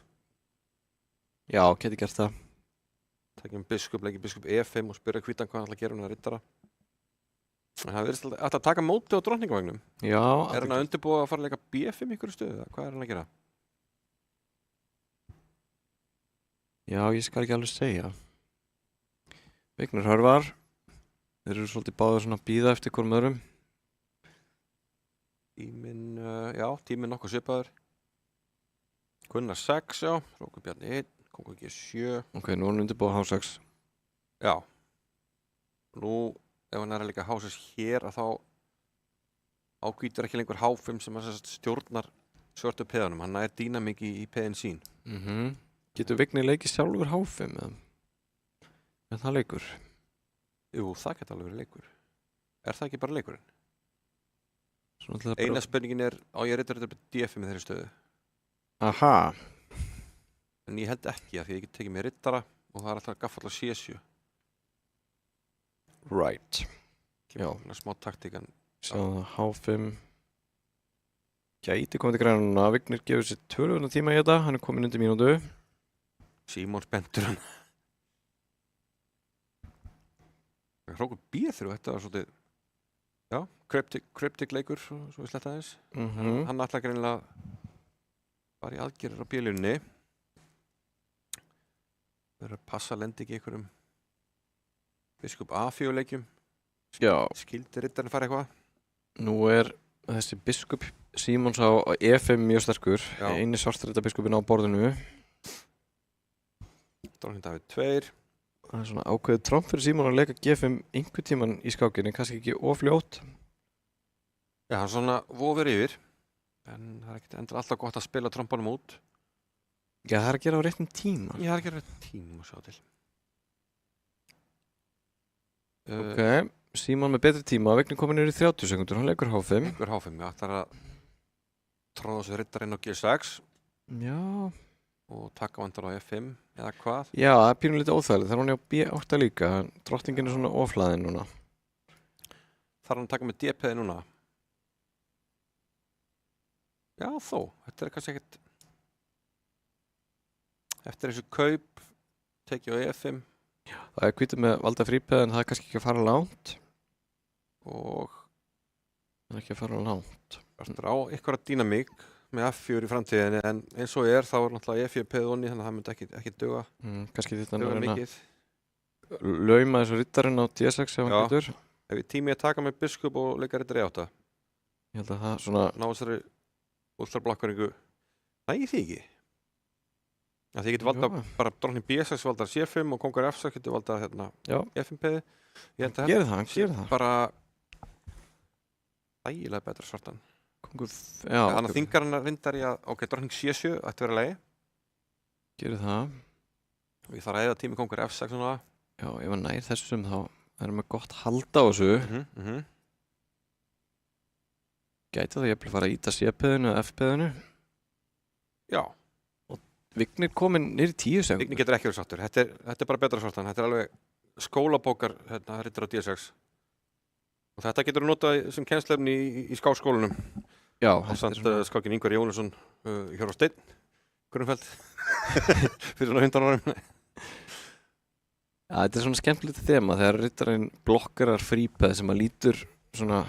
Já, geti gert það. Takjum biskup, leikir biskup E5 og spyrja hvítan hvað hann ætla að gera hún að rittara. En hann virðist alltaf að taka móti á drottningavagnum. Já, Er hann að undirbúa að fara að leika B5 í ykkur stöðu? Hvað er hann að gera? Já, ég skal ekki alveg segja. Vignir Hörvar. Þeir eru svolítið báðir svona að bíða eftir hvorm öðrum. Tíminn nokkuð svipaður. Gunnar 6, já. Rókur Bjarni 1, Kongur G7. Ok, nú er hann undirbúið H6. Já. Nú, ef hann er að leika H6 hér, að þá ákvítur ekki lengur H5 sem að stjórnar svörtu peðanum. Hann er dýnamík í peðin sín. Getur Vignir leikið sjálfur H5 eða? Er það leikur? Jú, það geta alveg verið leikur. Er það ekki bara leikurinn? Svona til að Eina spurningin er, á ég rittur þetta D5 í þeirri stöðu. Aha. En ég held ekki að því ég get tekið mér rittara og það er alltaf gaffall á C7. Right. Já. Smá taktíkan. Sjáum það H5. Gæti komið til græna núna. Vignir gefur sér 12 tíma í þetta. Hann er komin undir mínútu. Símon spendur hann. Hrókur B3, þetta var svolítið, já, cryptic leikur, svo við sletta aðeins. Hann ætla greinilega bara í aðgerðir á bílunni. Verður að passa lendi ekki einhverjum biskup A4 leikjum. Já. Skildi rittarinn fara eitthvað? Nú er þessi biskup Símons á E5 mjög sterkur. Já. Eini svartræta biskupin á borðinu. Drottning Davíð 2. Það er svona ákveðið tromp fyrir Símon að leika G5 einhver tíman í skákinni, kannski ekki ofljótt. Já, hann svona vofir yfir. En það er ekkert endur alltaf gott að spila trompanum út. Já, það er að gera á réttum tíma. Ég har ekki rétt tíma að sjá til. Ok, Símon með betri tíma. Vignir komin yfir í 30 sekundur, hann leikur H5. Einhver H5, já, það er að tróða sér rittarinn á G6 Já. og taka vandar á F5 eða hvað. Já, það er pínulítið óþægilegt. Það er hann á B8 líka. Drottningin er svona oflaðin núna. Þarf hann að taka með D-peði núna? Já, þó. Þetta er kannski ekkert... Eftir þessu kaup tekið á E5 Það er hvítið með valda frípeð en það er kannski ekki að fara langt. og Það er ekki að fara langt. eftir á ykkur dýnamík með F4 í framtíðinni en eins og er þá er náttúrulega E4 peðið onni þannig að það myndi ekki duga Kannski þetta er að mikið. lauma þessu rittarinn á D6 ef hann Já. getur. Ef ég tími að taka með biskup og leika rittar E8 Ég held að það svona... ná þessari últrablakkvaringu nægir því ekki. Að því ég geti valda Já. bara drottning B6 valdar C5 og kongur F6 geti valda Já. F5 peði. Ég held að Gerið það, hann gerir það. bara ægilega betra svartan. Kongur... Já, Þannig að þingar hann reyndar í að, ok, drottning C7 ætti að vera lagi. gerir það. Og ég þarf að eða tími kongur F6 núna. Já, ef hann nær þessum þá erum við gott halda á þessu. Gæti það jafnvel fara að íta C-peðinu eða F-peðinu. Já, Vignir komin niður í 10 sekúndur. Vignir getur ekki verið svartur. Þetta er bara betra svartan. Þetta er alveg skólabókar rittar á D6. Og þetta getur þú notað sem kennslefni í skákskólanum. Já, Ásamt skákin Ingvar Jónusson, Hjörvar Steinn, Grunfeld, fyrir svona 100 árum. Já, þetta er svona skemmtilegt þema þegar rittarinn blokkarar frípeð sem að lítur svona...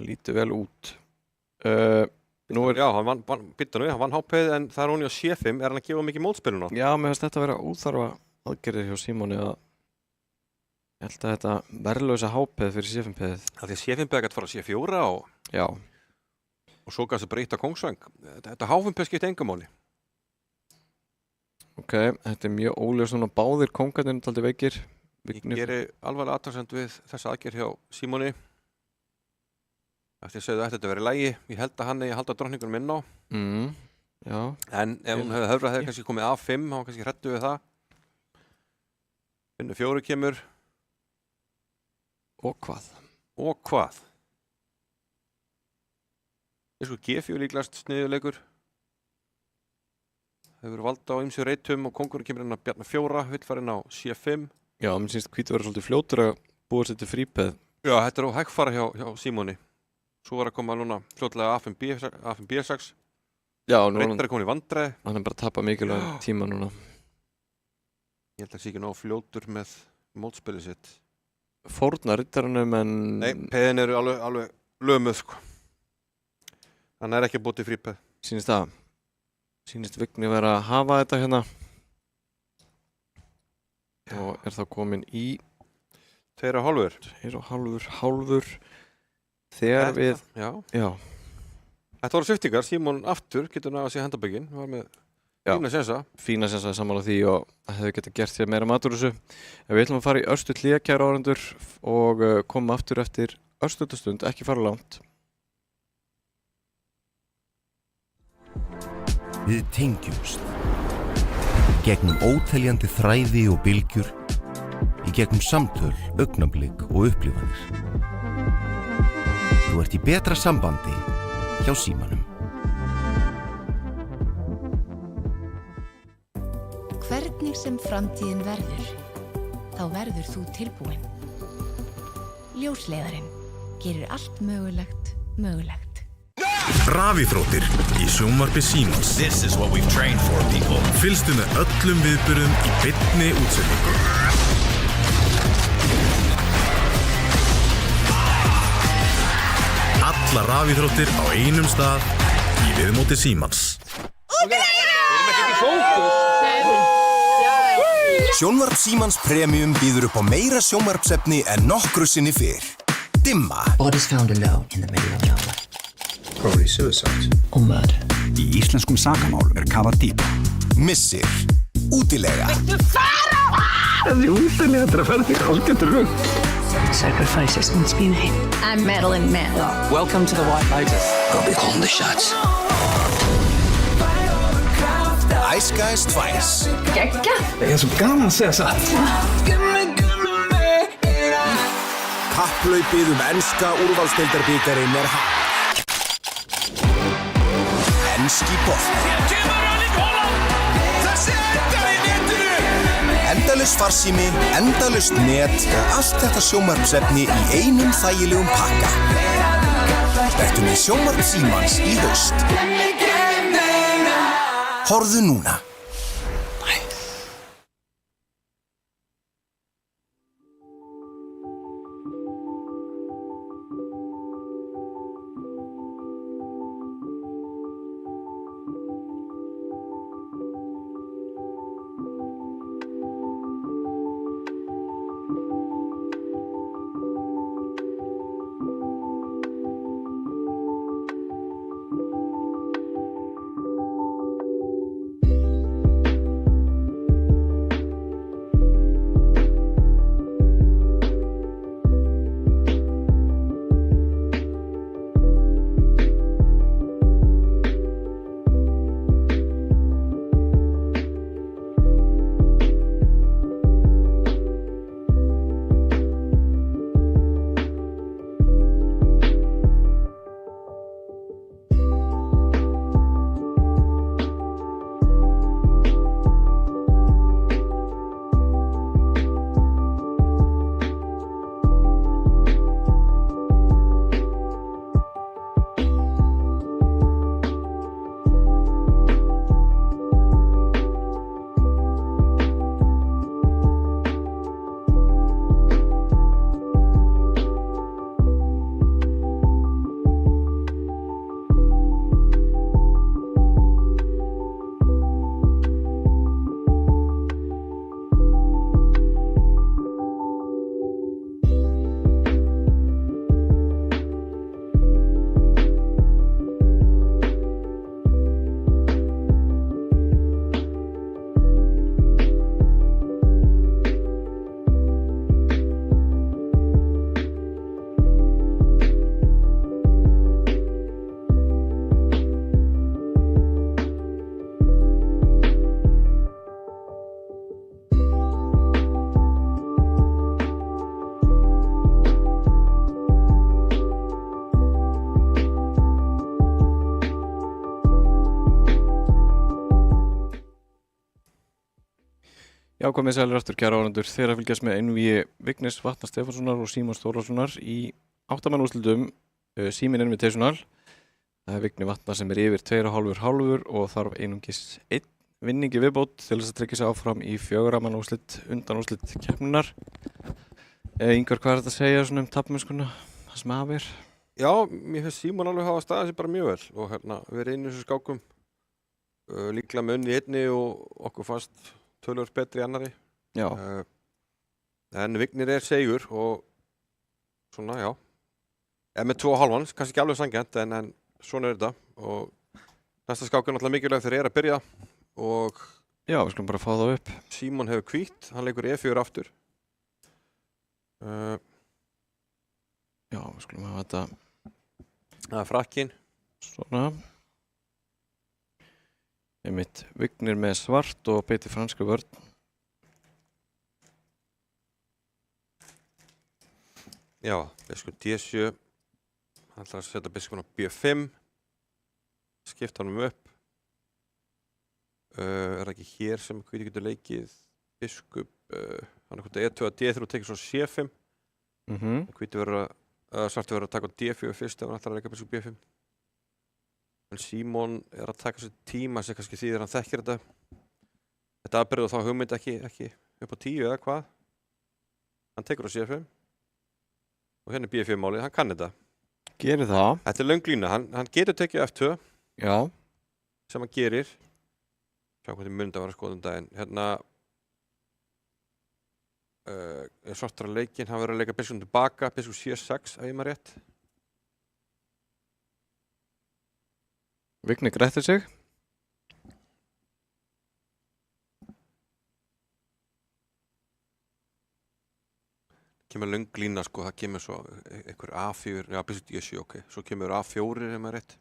lítur vel út. Nú er... Já, hann vann hápeð en það er honi á C5. Er hann að gefa mikið mótspiluna? Já, mér finnst þetta að vera óþarfa aðgerðir hjá Símoni að ég held að þetta verðlausa hápeð fyrir C5-peðið. Það því að C5-peð gæti fara á C4 Já. og svo gæti breyta kongsvæng. Þetta H5-peð skipti engamáli. Ok, þetta er mjög óljós núna báðir kongarnir taldi veikir. Ég geri alvarlega aðtöksend við þessa aðgerð hjá Símoni. Eftir að segja að þetta verið lægi. Ég held að hann eigi að halda drottningunum inn á. Já. En ef hún hefði höfrað hefði kannski komið A5, þá var kannski hrættu við það. Finnur 4 kemur. Og hvað? Og hvað? Ég sko G4 líklegast sniðuleikur. Hefur valda á ýmsu reytum og kongurinn kemur inn að bjarna 4, vill fara inn á C5. Já, mér syns hvítu verið svolítið fljótur að búa sér til frípeð. Já, þetta hægfara hjá Símoni. Svo var að koma núna fljótlega A5 B6. Já, nú er reyndar að koma í vandræði. hann bara að tapa mikilvæg tíma núna. Ég held að sé ekki nóg fljótur með mótspilið sitt. Fórna riddaranum en Nei, peðin eru alveg lömuð, sko. Hann er ekki að búti frípeð. sýnist Vigni vera að hafa þetta hérna og er þá komin í 2,5. 2,5 þegar við já, Þetta voru sviftingar, Símon aftur getur náða sig handaböggin, var með fína sensa sammála því og það hefði getað gert sér meira mat úr þessu. En við ætlum að fara í örstutt hlé, kæru áhorfendur, og koma aftur eftir örstuttastund, ekki fara langt. Við tengjumst gegnum óteljandi þræði og bylgjur, í gegnum samtöl, augnablik og upplifanir. Þú ert í betra sambandi hjá Símanum. Hvernig sem framtíðin verður, þá verður þú tilbúinn. Ljósleiðarinn gerir allt mögulegt mögulegt. Rafíþróttir í sjónvarpi Símans. This is what we've trained for, people. Fylgstu með öllum viðburðum í beinni útsendingu. Alla rafíþróttir á einum stað í viðmóti Símans. Sjónvarp Símans Premium býður upp á meira sjónvarpsefni en nokkru sinni fyrr. Dimma. Bodies found alone in the middle of nowhere. Probably suicide. Or murder. Í íslenskum sakamál kafað dýpa. Missir. Útilega. Þessi útilega þetta ferð því algjörður rugg. Sacrifices must be made. I'm Madeline Mann. Welcome to the White Lotus. I'll be calling the shots. Æska er tvæs. Gegga. Ég svo gaman að segja satt. Kapphlaupið enska úrvalsdeildarbikarinn er hafið. Enski bolti. Endalaus farsími, endalaust net og allt þetta sjónvarpsefni í einum þægilegum pakka. Vertu með sjónvarp Símans í haust. Horfðu núna. Já, komið sælir aftur, kæru áhorfendur, þeir að fylgjast með einvígi Vignis Vatnar Stefánssonar og Símons Þórðarsonar í 8 manna úrslitum Síminn Invitational. Það er Vigni Vatnar sem yfir 2,5 og þarf einungis 1 vinningi viðbót til þess að tryggja sig áfram í 4 manna úrslit, undanúrslit keppninnar. Ingvar, hvað er þetta að segja svona tapmennskuna, það sem af Já, mér finnst Símon alveg hafa staðið sér bara mjög vel og verið inn í þessu skákum. Líklega með unni í einni og okkur fannst töluvert betri í annari. Já. En Vignir segur og svona, já. Með 2,5, kannski ekki alveg sanngjarnt en svona þetta. Og næsta skák er náttúrulega mikilvægt þegar að byrja og Já, við skulum bara fá það upp. Símon hefur hvítt, hann leikur E4 aftur. Já, við skulum hafa þetta Það er frakkinn. svona. Einmitt Vignir með svart og beitir franskri vörn. Já, biskup D7. Hann ætlar að setja biskupinn á B5. Skipta honum upp. Er það ekki hér sem hvíti getur leikið biskup, hann er hvort E2 að D3 og tekið svo C5. Hvíti verður svarti verður að taka D4 fyrst ef hann ætlar að leika biskup B5. En Símon er að taka sér tíma sem kannski þýðir hann þekkir þetta. Þetta aðbyrðu þá hugmynd ekki upp á 10 eða hvað. Hann tekur á C5. Og hérna er B5 málið, hann kann þetta. Gerir það. Þetta er löng lína, hann getur tekið F2. Já. Sem hann gerir. Sjá hvað þið myndi að vera að skoða daginn. Hérna er svartara leikinn, hann verður að leika biskupinn tilbaka, biskup C6 ef ég maður rétt. Vignir grættir sig. Kemur löng lína sko, það kemur svo einhver A4, já biskup D7, ok. Svo kemur A4 ef maður rétt.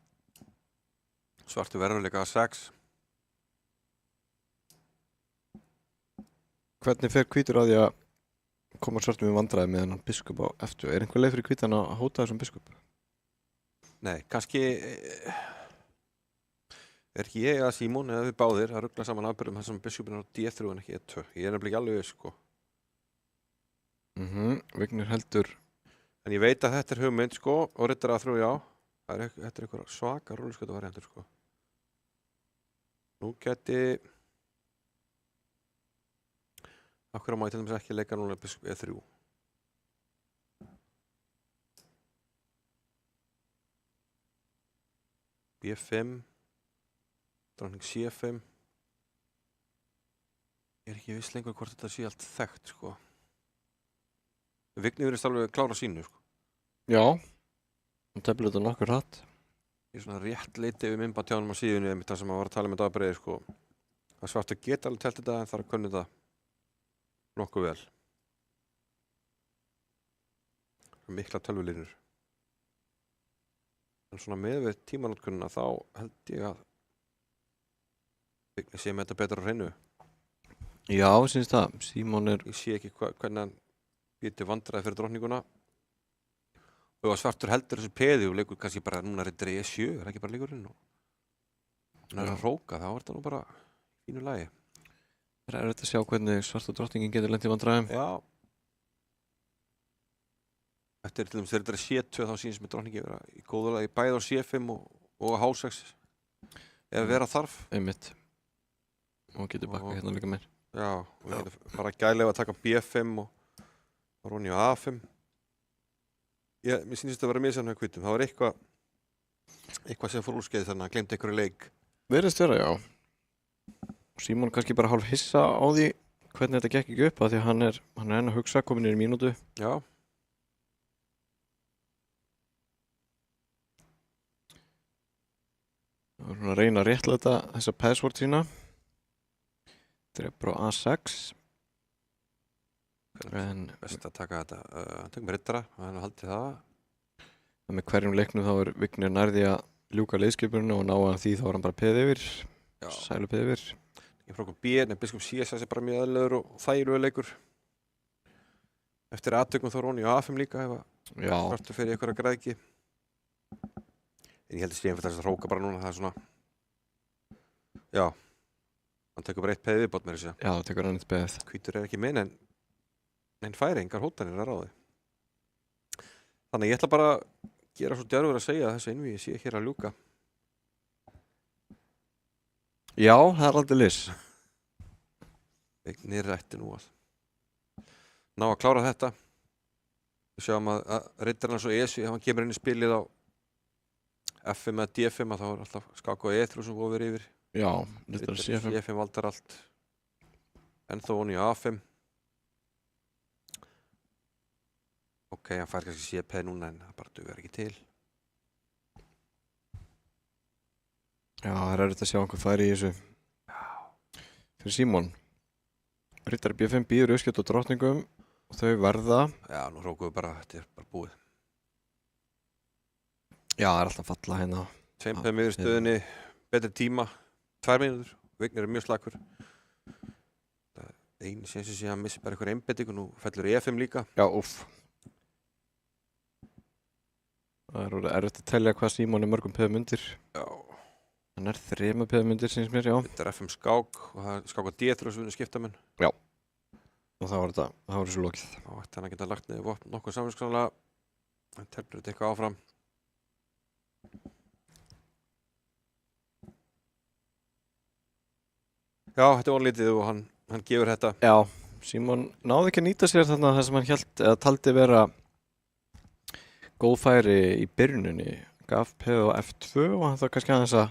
Svartur verður að leika A6. Hvernig fer hvítur að því að koma svartum í vandræði með hennan biskup á F2? Er einhver leið fyrir hvítan að hóta þessum biskup? Nei, kannski er ekki ég eða Símon eða við báðir að rugla saman aðbyrðum þessum biskupinn á D3 en ekki E2. Ég er nefnilega ekki alveg viss sko. Vignir heldur. En ég veit að þetta er hugmynd sko og riddara A3, já. Þetta er einhver svaka róluskjötu variantur sko. Nú geti Akkur má ég til dæmis ekki leika núna biskup E3. B5. Drottning C5. Ég er ekki viss lengur hvort þetta sé allt þekkt sko. Vignir virðist alveg klára sínu sko. Já. Hann teflir þetta nokkur hratt. Ég er svona rétt leiti við myndband hjá honum á síðunni einmitt það sem að var að tala með dagbreiði sko. Það svartu geta alveg telt þetta en þarf að kunna þetta nokkuð vel. Mikla tölvulínur. En svona með við tímanótkunna þá held ég að Vignir sé með þetta betur á hreinu. Já, syns það. Símon er. Ég sé ekki hvernig hann býr til vandræði fyrir drottninguna. Og svartur heldur þessu peði og leikur kannski bara núna er þetta E7, er ekki bara leikurinn. Hann er að hróka, þá er þetta nú bara fínu lagi. Það er erfitt að sjá hvernig svarta drottningin getur lent í vandræðum. Já. Eftir til dæmis þegar þetta er C2 þá sýnist með drottningi vera í góðu lagi bæði á C5 og H6 ef vera þarf. Einmitt. Og getur bakka hérna líka meir. Já, og við getum bara gælega að taka B5 og róni á A5. Mér sýnist þetta að vera misjafn hjá hvítum. Það var eitthvað sem fór úrskeið þannig að hann glemdi einhverju leik. Virðist vera, já. Símon kannski bara hálf hissa á því hvernig þetta gekk ekki upp af því að hann er enn að hugsa, komin í mínútu. Já. Það var svona að reyna að réttlæta þessa password sína. Drepur á A6. En best að taka þetta, hann tekur með riddara, hann haldi það. En með hverjum leiknum þá er Vignir nærði að ljúka leiðskipurinn og ná að því þá er hann bara peð yfir. Sælu peð yfir. Ég frá okkur B, en biskup C6 er bara mjög aðlegur og þægilegur leikur. Eftir aðtökum þá róni á A5 líka ef að svartu fyrir einhverja græðki. En ég held að sé einhvern þess að hróka bara núna, það er svona. Já, hann tekur bara eitt peð viðbót með þessu. Já, tekur hann eitt peð. Hvítur er ekki minn en færi engar hótanir að ráði. Þannig ég ætla bara að gera svo djarfur að segja að þessu einvígi sé hér að ljúka. Já, það er aldrei lis. Vignir ætti nú að ná að klára þetta. Við sjáum að Riddarinn svo ESU, ef hann kemur inn í spilið á F5 eða D5 þá er alltaf skák og E3 sem góð verið yfir. Já, Riddarinn C5. C5 valdar allt. Ennþá hún í A5. Ok, hann fær kannski CP núna en það bara dugar ekki til. Já, það er erfitt að sjá einhver færi í þessu. Fyrir Símon. Riddari B5 býður auðskjöld og drottningum og þau verða. Já, nú hrókum við bara, þetta er bara búið. Já, það er alltaf að falla hérna. 2 miður stöðinni, betri tíma, 2 mínútur, Vignir er mjög slakur. Einu sem sé að hann missi bara einhver einbeitingu, nú fellur E5 líka. Já, úff. Það er orðið erfitt að telja hvað Símon er mörgum peðum undir. Já. Hann er 3 peðum undir, syns mér, já. Þetta er F5 skák og það er skák á D3 sem við skiptamenn. Já. Og það var þessu lokið. Þá ætti hann að geta lagt niður vopn nokkuð samvinskanlega. Hann telpur þetta eitthvað áfram. Já, þetta var lítið og hann gefur þetta. Já, Símon náði ekki að nýta sér þarna það sem hann hélt eða taldi vera góð færi í byrjuninni. Gaf peð á F2 og hann þarf kannski aðeins að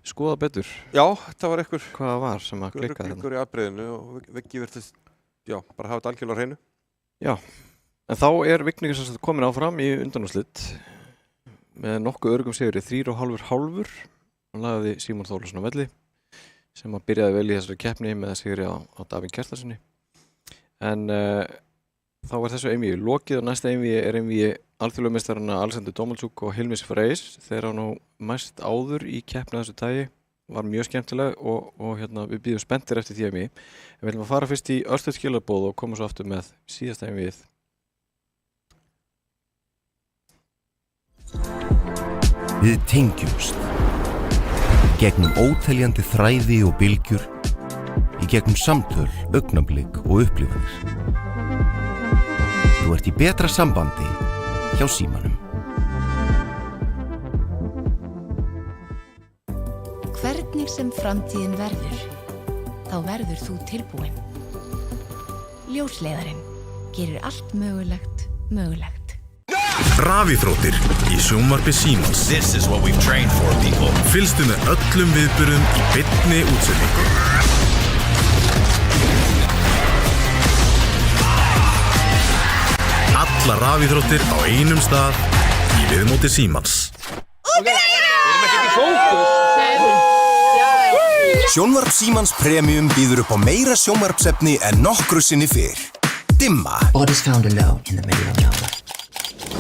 skoða betur. Já, þetta var eitthvað hvað það var sem að klikka þarna. Gluggur í afbreyðinu og Viggi virtist, já, bara hafa þetta algjörlega á hreinu. Já, en þá er Vignir sem sagt komin áfram í undanúrslit með nokkuð öruggum sigri 3,5. Hann lagði Símon Þórlason á velli sem að byrjaði vel í þessari keppni með sigri á Davíð Kjartarssoni. En þá er þessu einvíi lokið og næsta einvíi er einvíi alþjóðlegumeistarana Alexander Domalchuk og Hilmis Freys. Þeir á nú mæst áður í keppni þessu tagi. Var mjög skemmtileg og hérna, við bíðum spenntir eftir því einvíi. En við viljum að fara fyrst í örstuð skilaboð og koma svo aftur með síðasta einvíið. Við tengjumst. Gegnum óteljandi þræði og bylgjur, í gegnum samtöl, augnablik og upplifanir. Þú ert í betra sambandi hjá Símanum. Hvernig sem framtíðin verður, þá verður þú tilbúin. Ljósleiðarinn gerir allt mögulegt mögulegt. Rafíþróttir í sjónvarpi Símans. This is what we've trained for, people. Fylgstu með öllum viðburðum í beinni útsendingu. Alla rafíþróttir á einum stað í viðmóti Símans. Sjónvarp Símans Premium býður upp á meira sjónvarpsefni en nokkru sinni fyrr. Dimma. Bodies found alone in the middle of nowhere.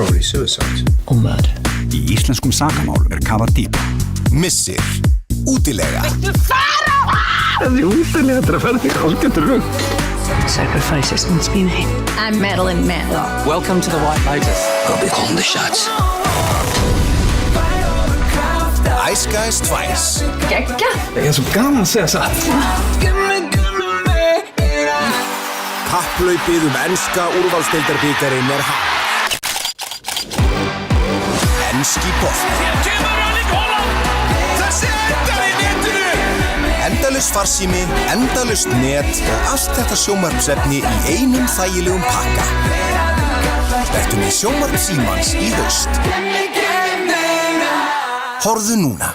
Probably suicide. Or murder. Í íslenskum sakamál kafað dýpa. Missir. Útilega. Þessi útlenni þetta að ferði algjörður rugg. Sacrifices must be made. I'm Madeline Mann. Welcome to the White Lotus. I'll be calling the shots. Ice Guys 2. Gekka. Það er svo gaman að segja satt. Kapphlaupið enska úrvalsdeildarbikarinn er hafið. Enski bolti. Endalaus farsími, endalaust net og allt þetta sjónvarpsefni í einum þægilegum pakka. Vertu með sjónvarp Símans í haust. Horfðu núna.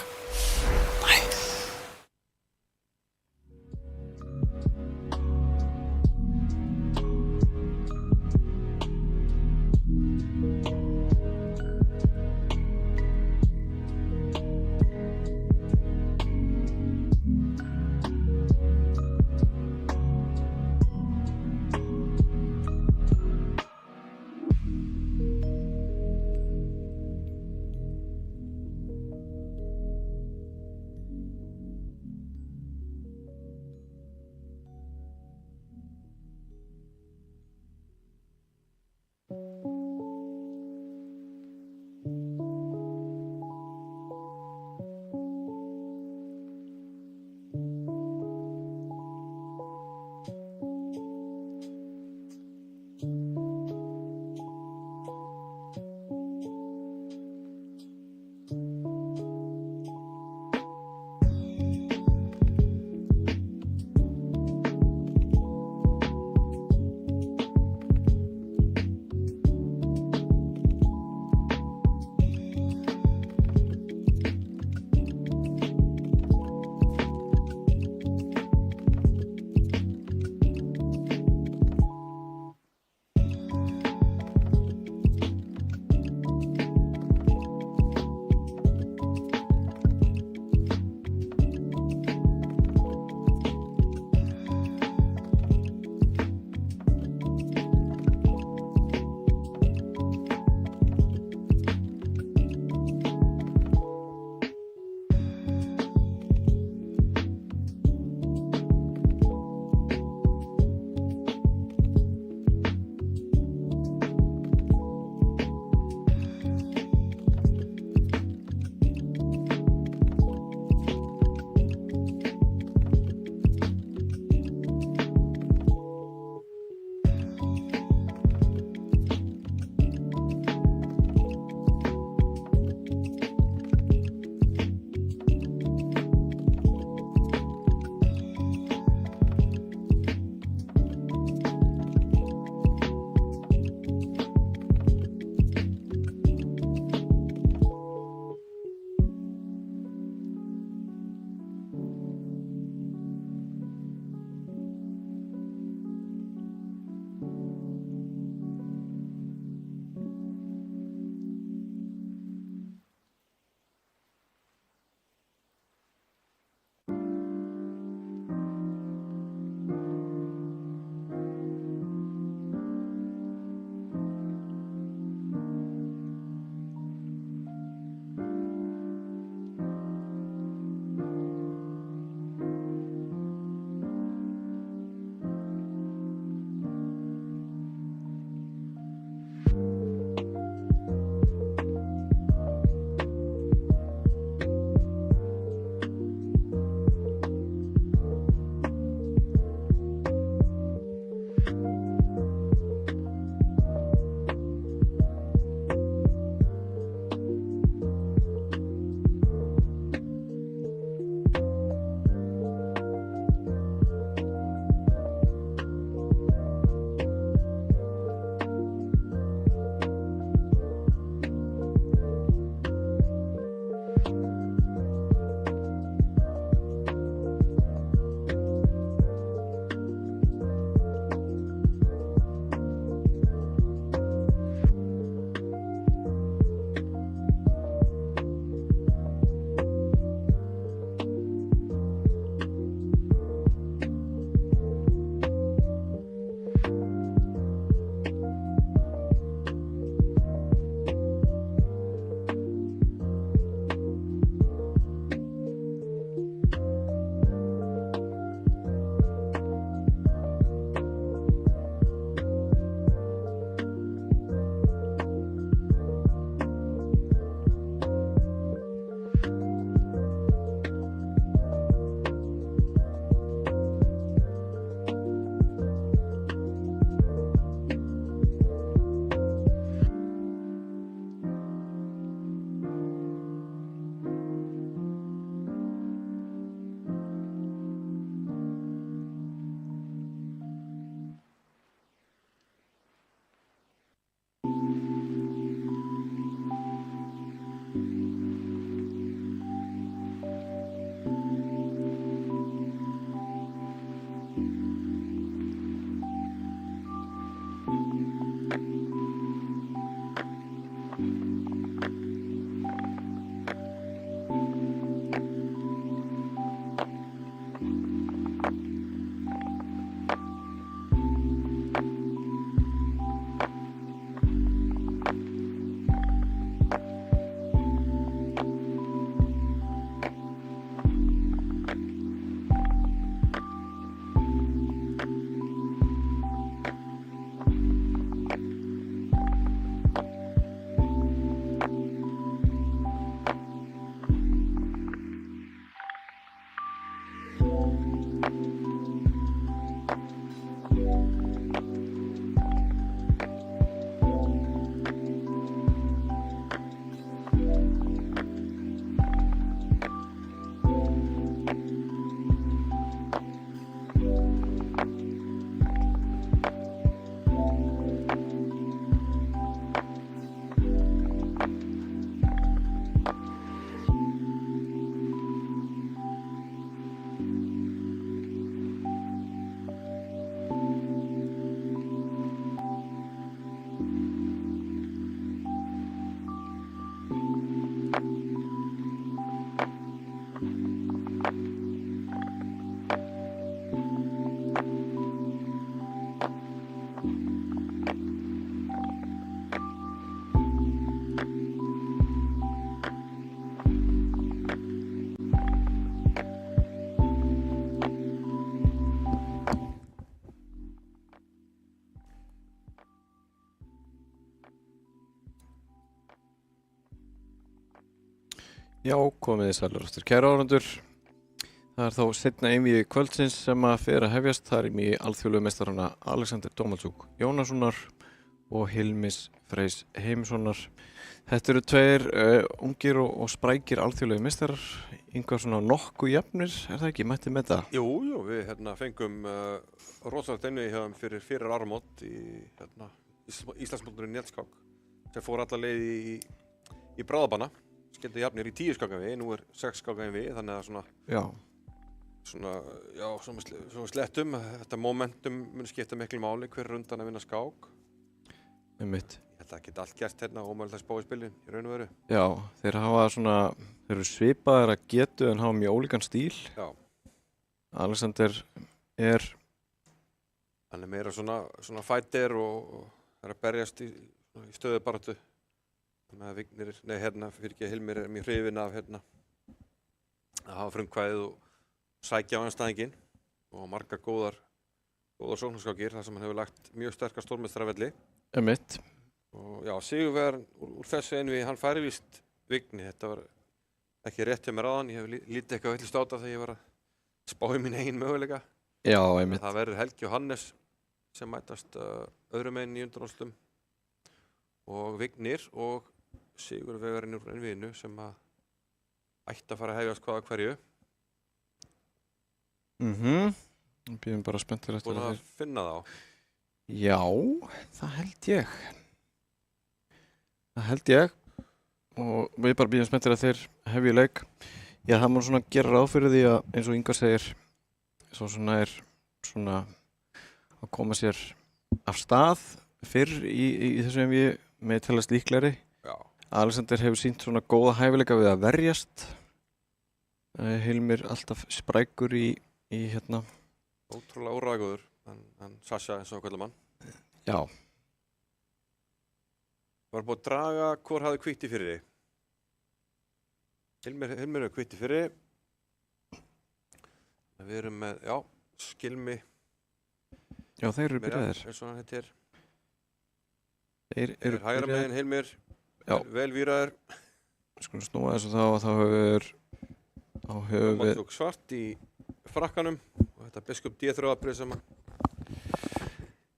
Já, komið þið sælir áttur kæra áhorfendur. Það er þá seinna einvígi kvöldsins sem að fer að hefjast. Það er einvígi alþjóðlegu meistarana Alexander Dómaldsúk Jónassonar og Hilmis Freys Heimissonar. Þetta eru tveir ungir og sprækir alþjóðlegu meistarar. Yngvar svona nokkuð jafnir, er það ekki? Mættið með það? Jú, við fengum rosalegt einvígi hjá þeim fyrir áramót í Íslandsmótinu í netskák sem fór alla leið í bráðabanna. Skildi jafnir í 10 skákavíi, nú 6 skákavíi, þannig að svona slettum. Þetta momentum mun skipta miklu máli hver rundan að vinna skák. Einmitt. Ég held að það geti allt gerst hérna og ómögulegt að spá í spilin í raun og veru. Já, þeir eru svipaðir að getu en hafa mjög ólíkan stíl. Já. Alexander er... Hann er meira svona fighter og er að berjast í stöðubaráttu. Hilmir er mjög hrifinn af að hafa frumkvæðið og sækja á anstæðinginn og margar góðar sóknarskákir þar sem hann hefur lagt mjög sterkar stórmeistaravelli. Einmitt. Og já, sigurvegarinn úr þessu einvígi, hann færi víst Vigni. Þetta var ekki rétt hjá mér áðan, ég hef lítið eitthvað villist á þetta þegar ég var að spá í mín eigin möguleika. Já, einmitt. Það verður Helgi og Hannes sem mætast öðrum meginn í undanúrslitum og Vignir og sigurvegarinn úr einvíginu sem að ætti að fara að hefjast hvað að hverju. Býðum bara spenntir eftir Búin að finna þá? Já, það held ég. Og við bara býðum spenntir að þeir hefji leik. Já, það má svona gera ráð fyrir því að eins og Ingvar segir svo svona er svona að koma sér af stað fyrr í þessu einvígi með telast líklegri. Já. Alexander hefur sýnt svona góða hæfileika við að verjast. Hilmir alltaf sprækur í Ótrúlega órægur, en Sasha eins og kallum hann. Já. Var búið að draga hvor hafði kvitt í fyrir þig? Hilmir hefur kvitt í fyrir. Við erum með, Skilmi. Já, þeir eru byrjaðir. Eins og hann heitir. Þeir eru hægra megin Hilmir. Já. Vel víraður. Skulum snúa þessu þá hefur við tók svart í frakkanum og þetta biskup D3-abrið sem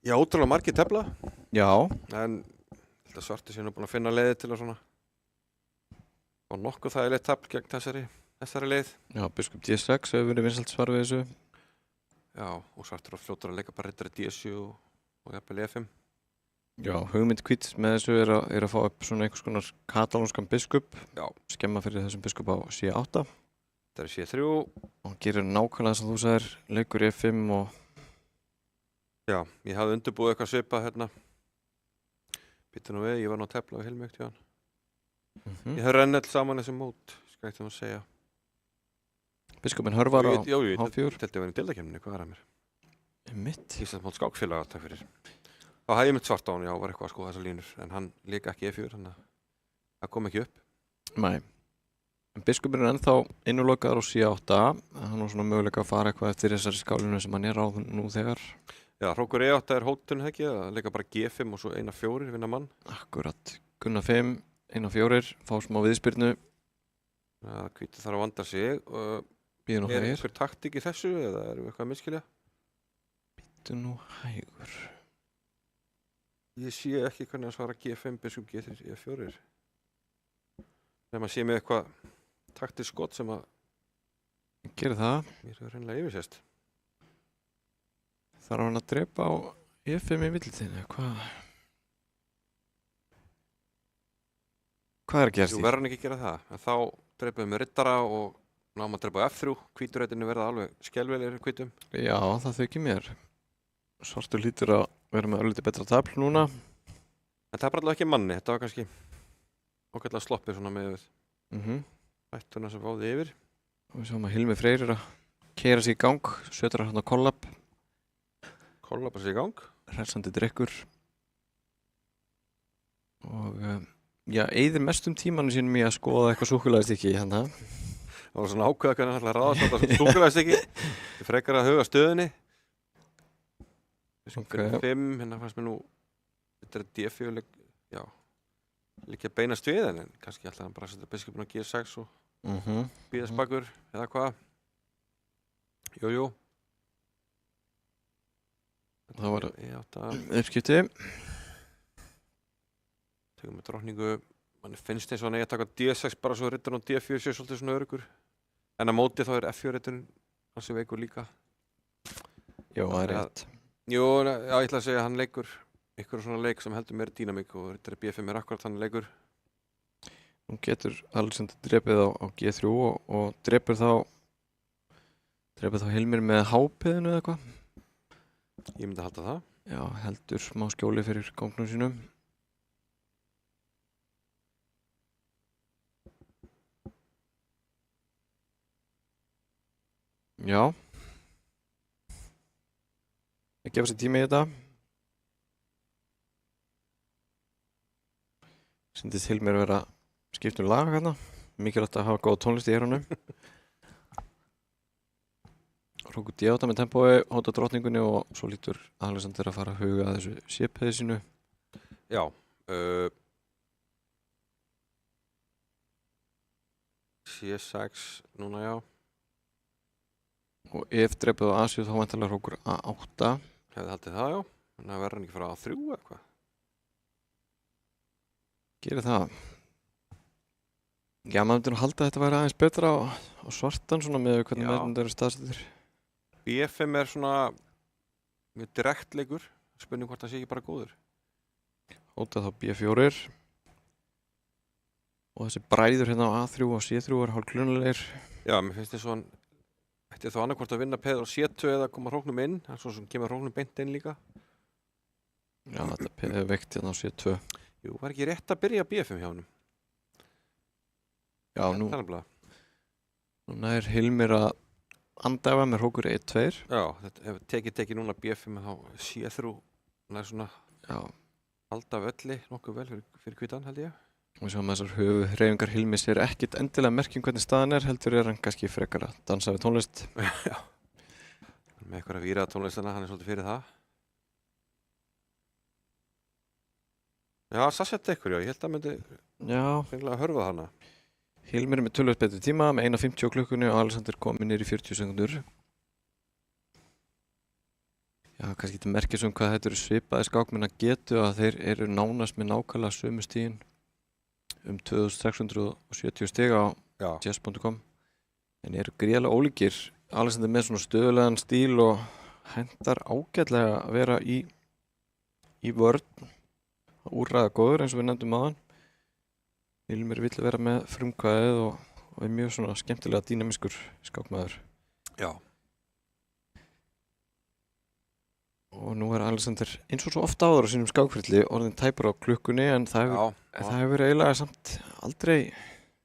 ótrúlega margir tefla. Já. En þetta svarti sé nú búin að finna leiði til að svona og nokkuð þægilegt tafl gegn þessari leið. Já, biskup D6 hefur verið vinsælt svar við þessu. Já, og svartur og fljótur að leika bara riddari D7 og jafnvel E5. Já, hugmynd hvíts með þessu er að fá upp svona einhvers konar katalónskan biskup. Já. Skemma fyrir þessum biskup á C8. Þetta er C3. Og gerir nákvæmlega sem þú sagðir, leikur E5 og... Já, ég hafði undirbúið eitthvað svipað hérna. Býttu nú við, ég var nú að tefla við Hilmi hjá hann. Ég hef rennell saman þessi mót, skal ég það að segja. Biskupinn Hörvar á H4. Já, ég telti að vera í deildakefninni, hvað er það mér? Mitt? Íslandsmót skákfélaga, takk fyrir. Þá hafði ég mitt svart á hann, var eitthvað að skoða þessar línur, en hann líka ekki E4, þannig að það kom ekki upp. Nei. En biskupinn er ennþá innulokaður á C8. Hann var svona möguleika að fara eitthvað eftir þessari skálinu sem hann er á nú þegar. Já, hrókur E8 er hótun, ekki? Það leika bara G5 og svo 1-4, vinna mann. Akkurat. Gunnar 5, 1-4, fá smá viðspyrnu. Já, hvíti þarf að vanda sig. Býðu nú hægur. Er einhver taktík í þessu, eða erum við eitthvað að miskilja? Býðu nú hægur. Ég sé ekki hvernig að svara G5, biskup G3, E4. Þegar maður sé með eitthvað taktisk skot sem að... Gerir það. Mér hefur hreinlega yfirsést. Þarf hann að drepa á E5 í villitinu, hvað? Hvað er að gerast í? Þú verður hann ekki að gera það, en þá dreipum við með riddara og náum að dreipa á F3. Hvíturreitinni verða alveg skelvelir hvítum. Já, það þykir mér. Svartur lítur að vera með örlítið betra tafl núna. En það er allavega ekki manni, þetta var kannski ágætlega sloppið svona með hættuna sem fáði yfir. Og við sjáum að Hilmi Freyr er að keyra sig í gang, sötur hann á kollab. Kollaba sig í gang. Hressandi drykkur. Og eyðir mestum tímanu sínum í að skoða eitthvað súkkulaðistykki hérna. Það var svona ákveða hvernig hann ætlaði að ráðast á þetta súkkulaðistykki. Ég frekar að huga stöðunni. Okay. 5, hérna fannst mér nú, þetta er D4, já, líka beinast við, en kannski ætlaði hann bara að setja biskupin á G6 og Bíðasbakur, eða hvað? Jú. Það var E8. uppskipti. Tökum við drottningu. Manni finnst eins og hann eigi að taka D6 bara svo rittarinn og D4 sé svolítið svona öruggur. En að móti þá F4 rittarinn hansi veikur líka. Já, það er rétt. Jú, já, ég ætla að segja að hann leikur ykkur svona leik sem heldur meira dýnamík og rittari B5 akkurat hann leikur. Nú getur Alexander drepið á G3 og drepur þá Hilmir með H-piðinu eða eitthvað. Ég myndi að halda það. Já, heldur smá skjóli fyrir góngnum sínum. Já. Ég gefa sér tíma í þetta. Sýndist Hilmir vera skipt lag hérna. Mikilvægt að hafa góð tónlist í eyrunum. Róku D8 með tempói, hóta drottningunni og svo lítur Alexander að fara að huga að þessu C-piði sínu. Já. C6 núna, já. Og ef drepið á A7 þá væntanlega rókur A8. Hefði haldið það, já. Þannig að verður hann ekki fara A3 eða eitthvað. Gerir það. Já, maður myndir nú halda að þetta væri aðeins betra á svartan svona með hvernig meðnum eru staðsettir. B5 er svona mjög direkt leikur. Spurning hvort það sé ekki bara góður. Hóta þá B4. Og þessi bræður hérna á A3 og C3 er hálf klunulegir. Já, mér finnst þess að hann ætti þá annarkvort að vinna peður á C2 eða koma hróknum inn. Það er svo sem kemur hróknum beint inn líka. Já, þetta peður veikt hérna á C2. Jú, var ekki rétt að byrja B5 hjá honum? Já, núna er Hilmir að andafa með hrókur E2. Já, þetta ef tekið núna B5 þá C3. Það er svona halda völli nokkuð vel fyrir hvítan, held ég. Og svo með þessar höfuhreyfingar Hilmis er ekkit endilega merking hvernig staðan er, heldur er hann kannski frekar að dansa við tónlist. Já. Með eitthvað að víra tónlistina, hann er svolítið fyrir það. Já, sassett ykkur, já. Ég held að myndi reynilega hörfa hana. Hilmir er með tölvöld betri tíma með 1:50 á klukkunni og Alexander komið niður í 40 sekundur. Já, kannski þetta merkis hvað þetta eru svipaði skákmenn að getu að þeir eru nánast með nákvæmlega sömu stígin 2670 stig á chess.com en eru gríðarlega ólíkir. Alexander með svona stöðulegan stíl og hendar ágætlega að vera í vörn úrræða góður eins og við nefndum áðan. Hilmir vill vera með frumkvæðið og er mjög svona skemmtilega dýnamískur skákmaður. Já. Og nú er Alexander eins og svo ofta áður á sínum skákferli orðin tæpur á klukkunni en það hefur eiginlega samt aldrei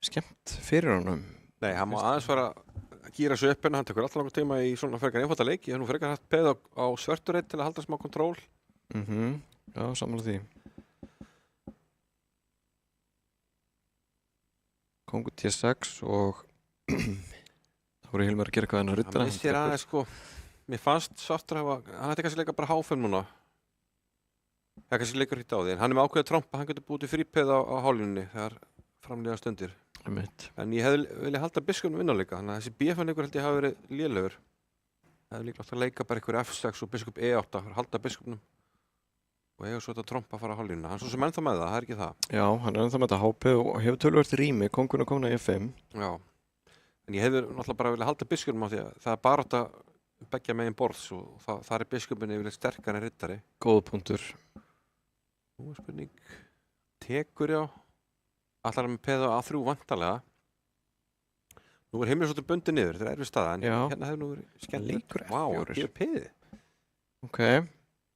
skemmt fyrir honum. Nei, hann má aðeins fara að gíra sig upp en hann tekur alltaf langur tíma í svona frekar einfalda leik. Ég hef nú frekar haft peð á svörturreitt til að halda smá kontról. Já, sammála því. Kongur T6 og þá voru Hilmir að gera eitthvað enn að ryttara. Það missir aðeins sko. Mér fannst Svartur hafa, hann ætti kannski leika bara H5 núna. Það kannski leikur hitt á því, en hann er með ákveðið trompa, hann getur búið til frípeð á hálunni þegar framlíða stundir. En ég hefði halda biskupnum vinnuleika, þannig að þessi B5 leikur held ég hafi verið lélegur. Það hefði líka átt að leika bara einhver F6 og biskup E8 fyrir að halda biskupnum og eiga svo þetta trompa að fara á hálunni. Hann er svo sem ennþá með það er ekki það. Já, hann er ennþá með þetta HP og hefur töluvert rými, kóngurinn komin á E5. Já, en ég hefði náttúrulega bara viljað halda biskupnum á því að það er bara þetta beggja megin borðs og það er biskupin yfirleitt sterkar en riddari. Góð punktur. Nú er spurning. Tekur já. Allar með peð á A3 vantarlega. Nú er Hilmir svolítið bundið niður, þetta er erfið staða, en hérna hefur nú verið skemmtilegt. Vá, það gefur peðið.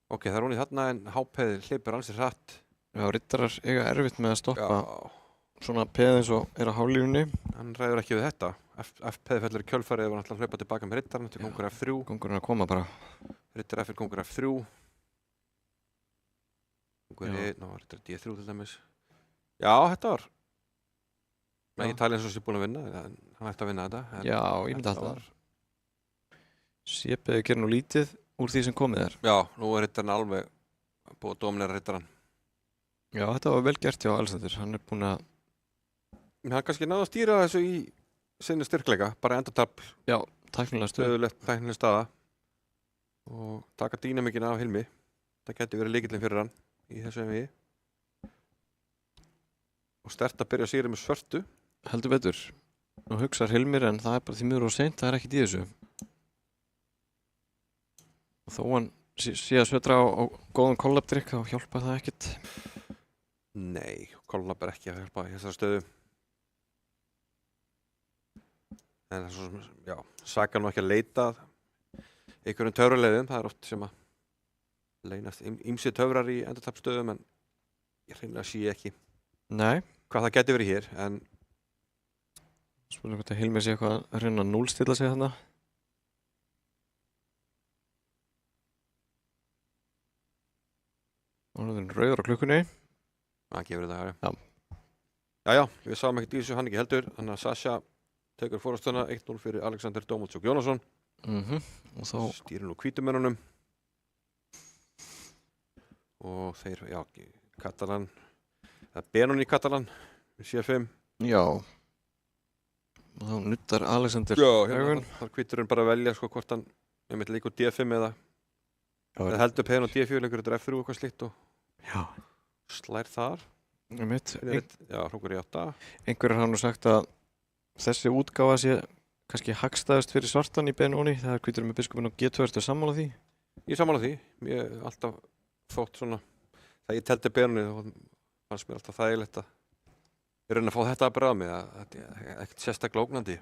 Ok, það er rónið þarna en H-peðið hleypur ansið hratt. Já, riddarar eiga erfitt með að stoppa svona peð eins og er á hálífunni. Hann ræður ekki við þetta. F-peðið fellur í kjölfarið og hann ætlar að hlaupa tilbaka með riddarinn til kongur F3. Kongurinn að koma bara. Riddar F er kongur F3. Kongur riddar D3 til dæmis. Já, þetta var. Nei, ég tali eins og sé búin að vinna, en hann ætti að vinna þetta. Já, ég myndi alltaf það. C-peðið gerir nú lítið úr því sem komið er. Já, nú er riddarinn alveg búið að dominera riddarann. Já, þetta var vel gert hjá Alexander. Hann er búin að... Hann kannski náði að stýra þessu í sinni styrkleika, bara endurtap, Já, tæknilega stöð. stöðulegt tæknileg staða og taka dýnamikinn af Hilmi. Það gæti verið lykillinn fyrir hann í þessu MVI. Og sterkt að byrja sýri með svörtu. Heldur betur. Nú hugsar Hilmir en það bara því miður og seint, það ekkert í þessu. Og þó hann sé að svetra á góðan kollabdrykk þá hjálpa það ekkert. Nei, kollab ekki að hjálpa í þessari stöðu. En það er svo sem, já, Saka nú ekki að leita að einhverjum töfraleiðum, það er oft sem að leynast ýmsir töfrar í endurtapstöðum en ég hreinlega sé ekki Nei. hvað það geti verið hér, en Spurning hvort að Hilmir sé eitthvað að reyna að núllstilla sig þarna. Og það er rauður á klukkunni. það gefur þetta Já. Jæja, við sáum ekkert í þessu, hann ekki heldur, þannig að Sasha tekur forastöðuna 1-0 fyrir Alexander Dómatsuk Jónasson. Og þá Stýrir nú hvítumennunum. Og þeir, já, Katalan, það er Benoni Katalan, CR5. Já. Og þá nuttar Alexander Já, augun. þar hvíturinn bara að velja sko hvort hann einmitt leikur D5 eða heldur peðan á D4 leikur þetta F3 eitthvað slíkt og Já. slær þar. Einmitt. Já, hrókur í 8. Einhverjar hafa nú sagt að þessi útgáfa sé kannski hagstæðust fyrir svartan í Benoni þegar hvíturinn með biskupinn og G2 ertu sammála því? Ég sammála því. Mér hef alltaf þótt svona, þegar ég teldi Benoni þá fannst mér alltaf þægilegt að ég reyna að fá þetta að bregða mig, að þetta er ekkert sérstaklega ógnandi.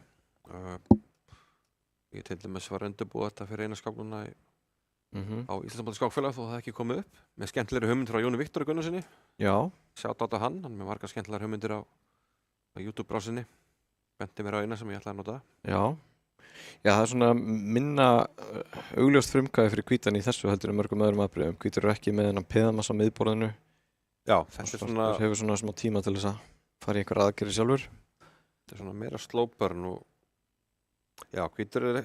Ég til dæmis var undirbúið þetta fyrir eina skáknuna á Íslandsmóti skákfélag þó það ekki komið upp. Með skemmtilegri hugmynd frá Jóni Viktori Gunnarsinni. Já. Sjátt á hann með margar skemmtilegar hugmyndir á YouTube-brásinni. Benti mér á eina sem ég ætlaði að nota. Já. Já, það er svona minna augljóst frumkvæði fyrir hvítan í þessu heldur en mörgum öðrum afbrigðum. Hvítur eru ekki með þennan peðamassa á miðborðinu. Já, þetta er svona... Það hefur svona smá tíma til þess að fara í einhver aðgerði sjálfur. Þetta er svona meira slow burn og... Já, hvítur er...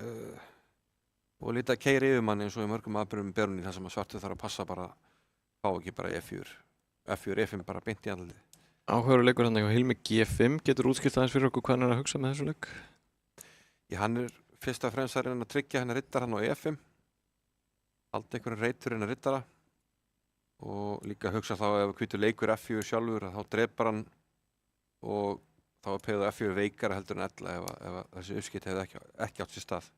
og lítið að keyra yfir manni eins og í mörgum afbrigðum Benoni þar sem að svartur þarf að passa bara... fá ekki bara F4, E5 bara beint í andlitið. Áhugaður leikur hann eitthvað Hilmi G5. Getur útskipt aðeins fyrir okkur hvað hann er að hugsa með þessu leik? Hann er fyrst og fremst að reyna að tryggja hennar riddar hann á E5. Halda einhverjum reytur hennar riddara. Og líka hugsa þá ef hvítur leikur F4 sjálfur að þá drepar hann og þá er peðið F4 veikara heldur en ella ef þessi uppskipt hefði ekki átt sér stað.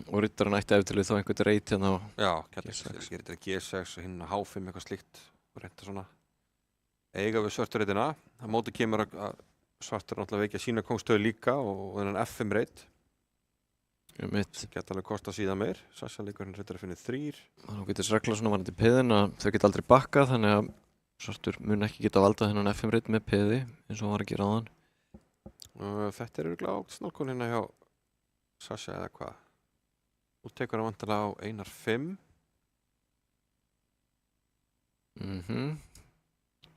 Og riddarinn ætti ef til þá einhvern reyt hérna á Já, getur G6 og hinn H5 eitthvað slíkt og reynda svona eiga við svörturreitina. Það móti kemur að svartur náttúrulega veikja sína kongstöðu líka og þennan F5 reit. Geta alveg kosta síðan meir. Sasha leikur hann reytar að finna 3. Þannig getur regla svona varandi peðin að þau geta aldrei bakkað þannig að svartur mun ekki geta valdað þennan F5 reit með peði eins og hann var að gera áðan. Þetta er örugglega ágt snálkun hérna hjá Sasha eða hvað. Nú tekur hann vantanlega á einar 5.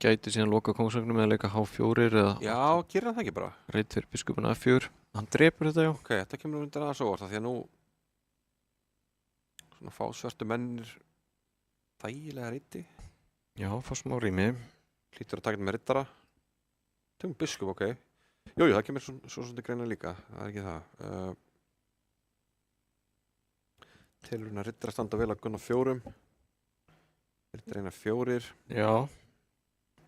Gæti síðan loka kongsvagnum með að leika H4 eða... Já, gerir hann það ekki bara? Reit fyrir biskupinn F4. Hann drepur þetta, já. Ok, þetta kemur undan aðeins óvart því að nú svona fá svörtu mennir þægilega reyti. Já, fá smá rými. Hlýtur að taka þetta með riddara. Tökum biskup, ok. Jújú, það kemur svo svolítið greina líka. Það er ekki það. Tilur hann að riddara standa vel að gunna 4. Riddara eina 4. Já.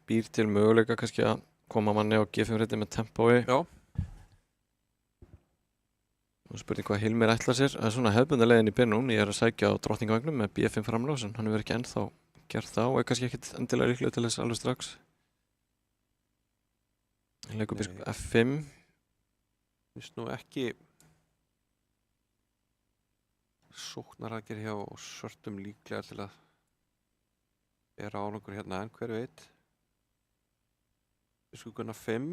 Býr til möguleika kannski að koma manni á G5 reyti með tempói. Já. Og spurning hvað Hilmir ætlar sér. Það er svona hefðbundarlegin í Benoni. Ég er að sækja á drottningavagnum með B5 framlás en hann hefur ekki ennþá gert það og er kannski ekkert endilega líklega til þess alveg strax. Leikur biskup F5. Finnst nú ekki sóknaraðgerð hjá svörtum líklega til að bera árangur hérna en hver veit. Biskup gunna 5.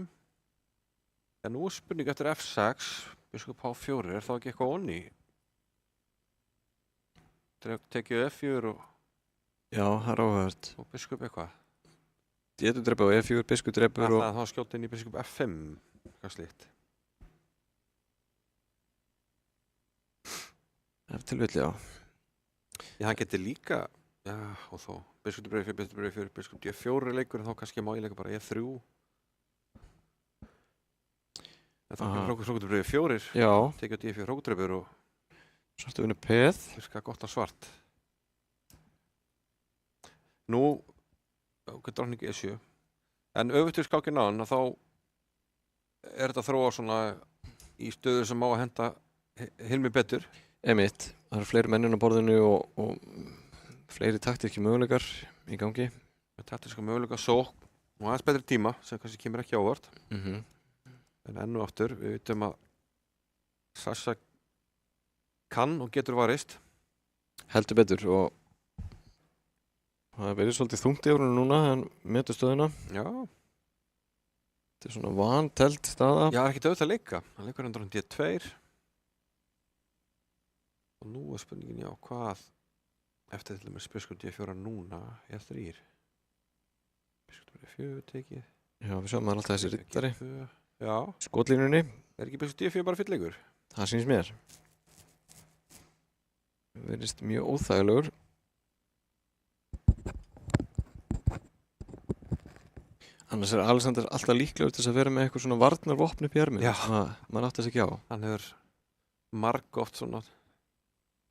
En nú er spurning eftir F6. Biskup H4. Er þá ekki eitthvað onni? Tekið F4 og... Já, það er áhugavert. Og biskup eitthvað? Getur drepið á E4, biskup drepur og... Það þá skjóta inn í biskup F5. Hvað slíkt? Ef til vill, já. Já, hann getur líka... Já, og þó. Biskup D4, biskup D4 leikur en þá kannski má ég leika bara E3. En þá kemur hrókudreipur 4, Já, tekið á D4 hrókudreipur og svartu vinnu peð. virka gott á svart. Nú, ok, drottning E7. En öfugt við skákinn á hann, þá er þetta þróa svona í stöðu sem á að henda Hilmi betur. Einmitt, það eru fleiri mennin á borðinu og fleiri taktíski möguleikar í gangi. Með taktíska möguleika sókn og aðeins betri tíma sem kannski kemur ekki ávart. En enn og aftur, við vitum að Sasha kann og getur varist. Heldur betur og það verið svolítið þungt í árunum núna en metur stöðuna. Já. Þetta er svona vanteld staða. Já, það er ekkert auðvitað að leika. Hann leikur undan D2. Og nú er spurningin, já, hvað eftir til með biskup D4 núna er 3. Biskup D4 tekið. Já, við sjáum alltaf þessi riddari. Já. Skotlínunni. Er ekki biskup D4 bara fyllleikur? Það sýnist mér. Verðist mjög óþægilegur. Annars er Alexander alltaf líklegur til þess að vera með eitthvað svona varnarvopn upp í erminu. Já. Maður átti þess ekki á. Hann hefur margoft svona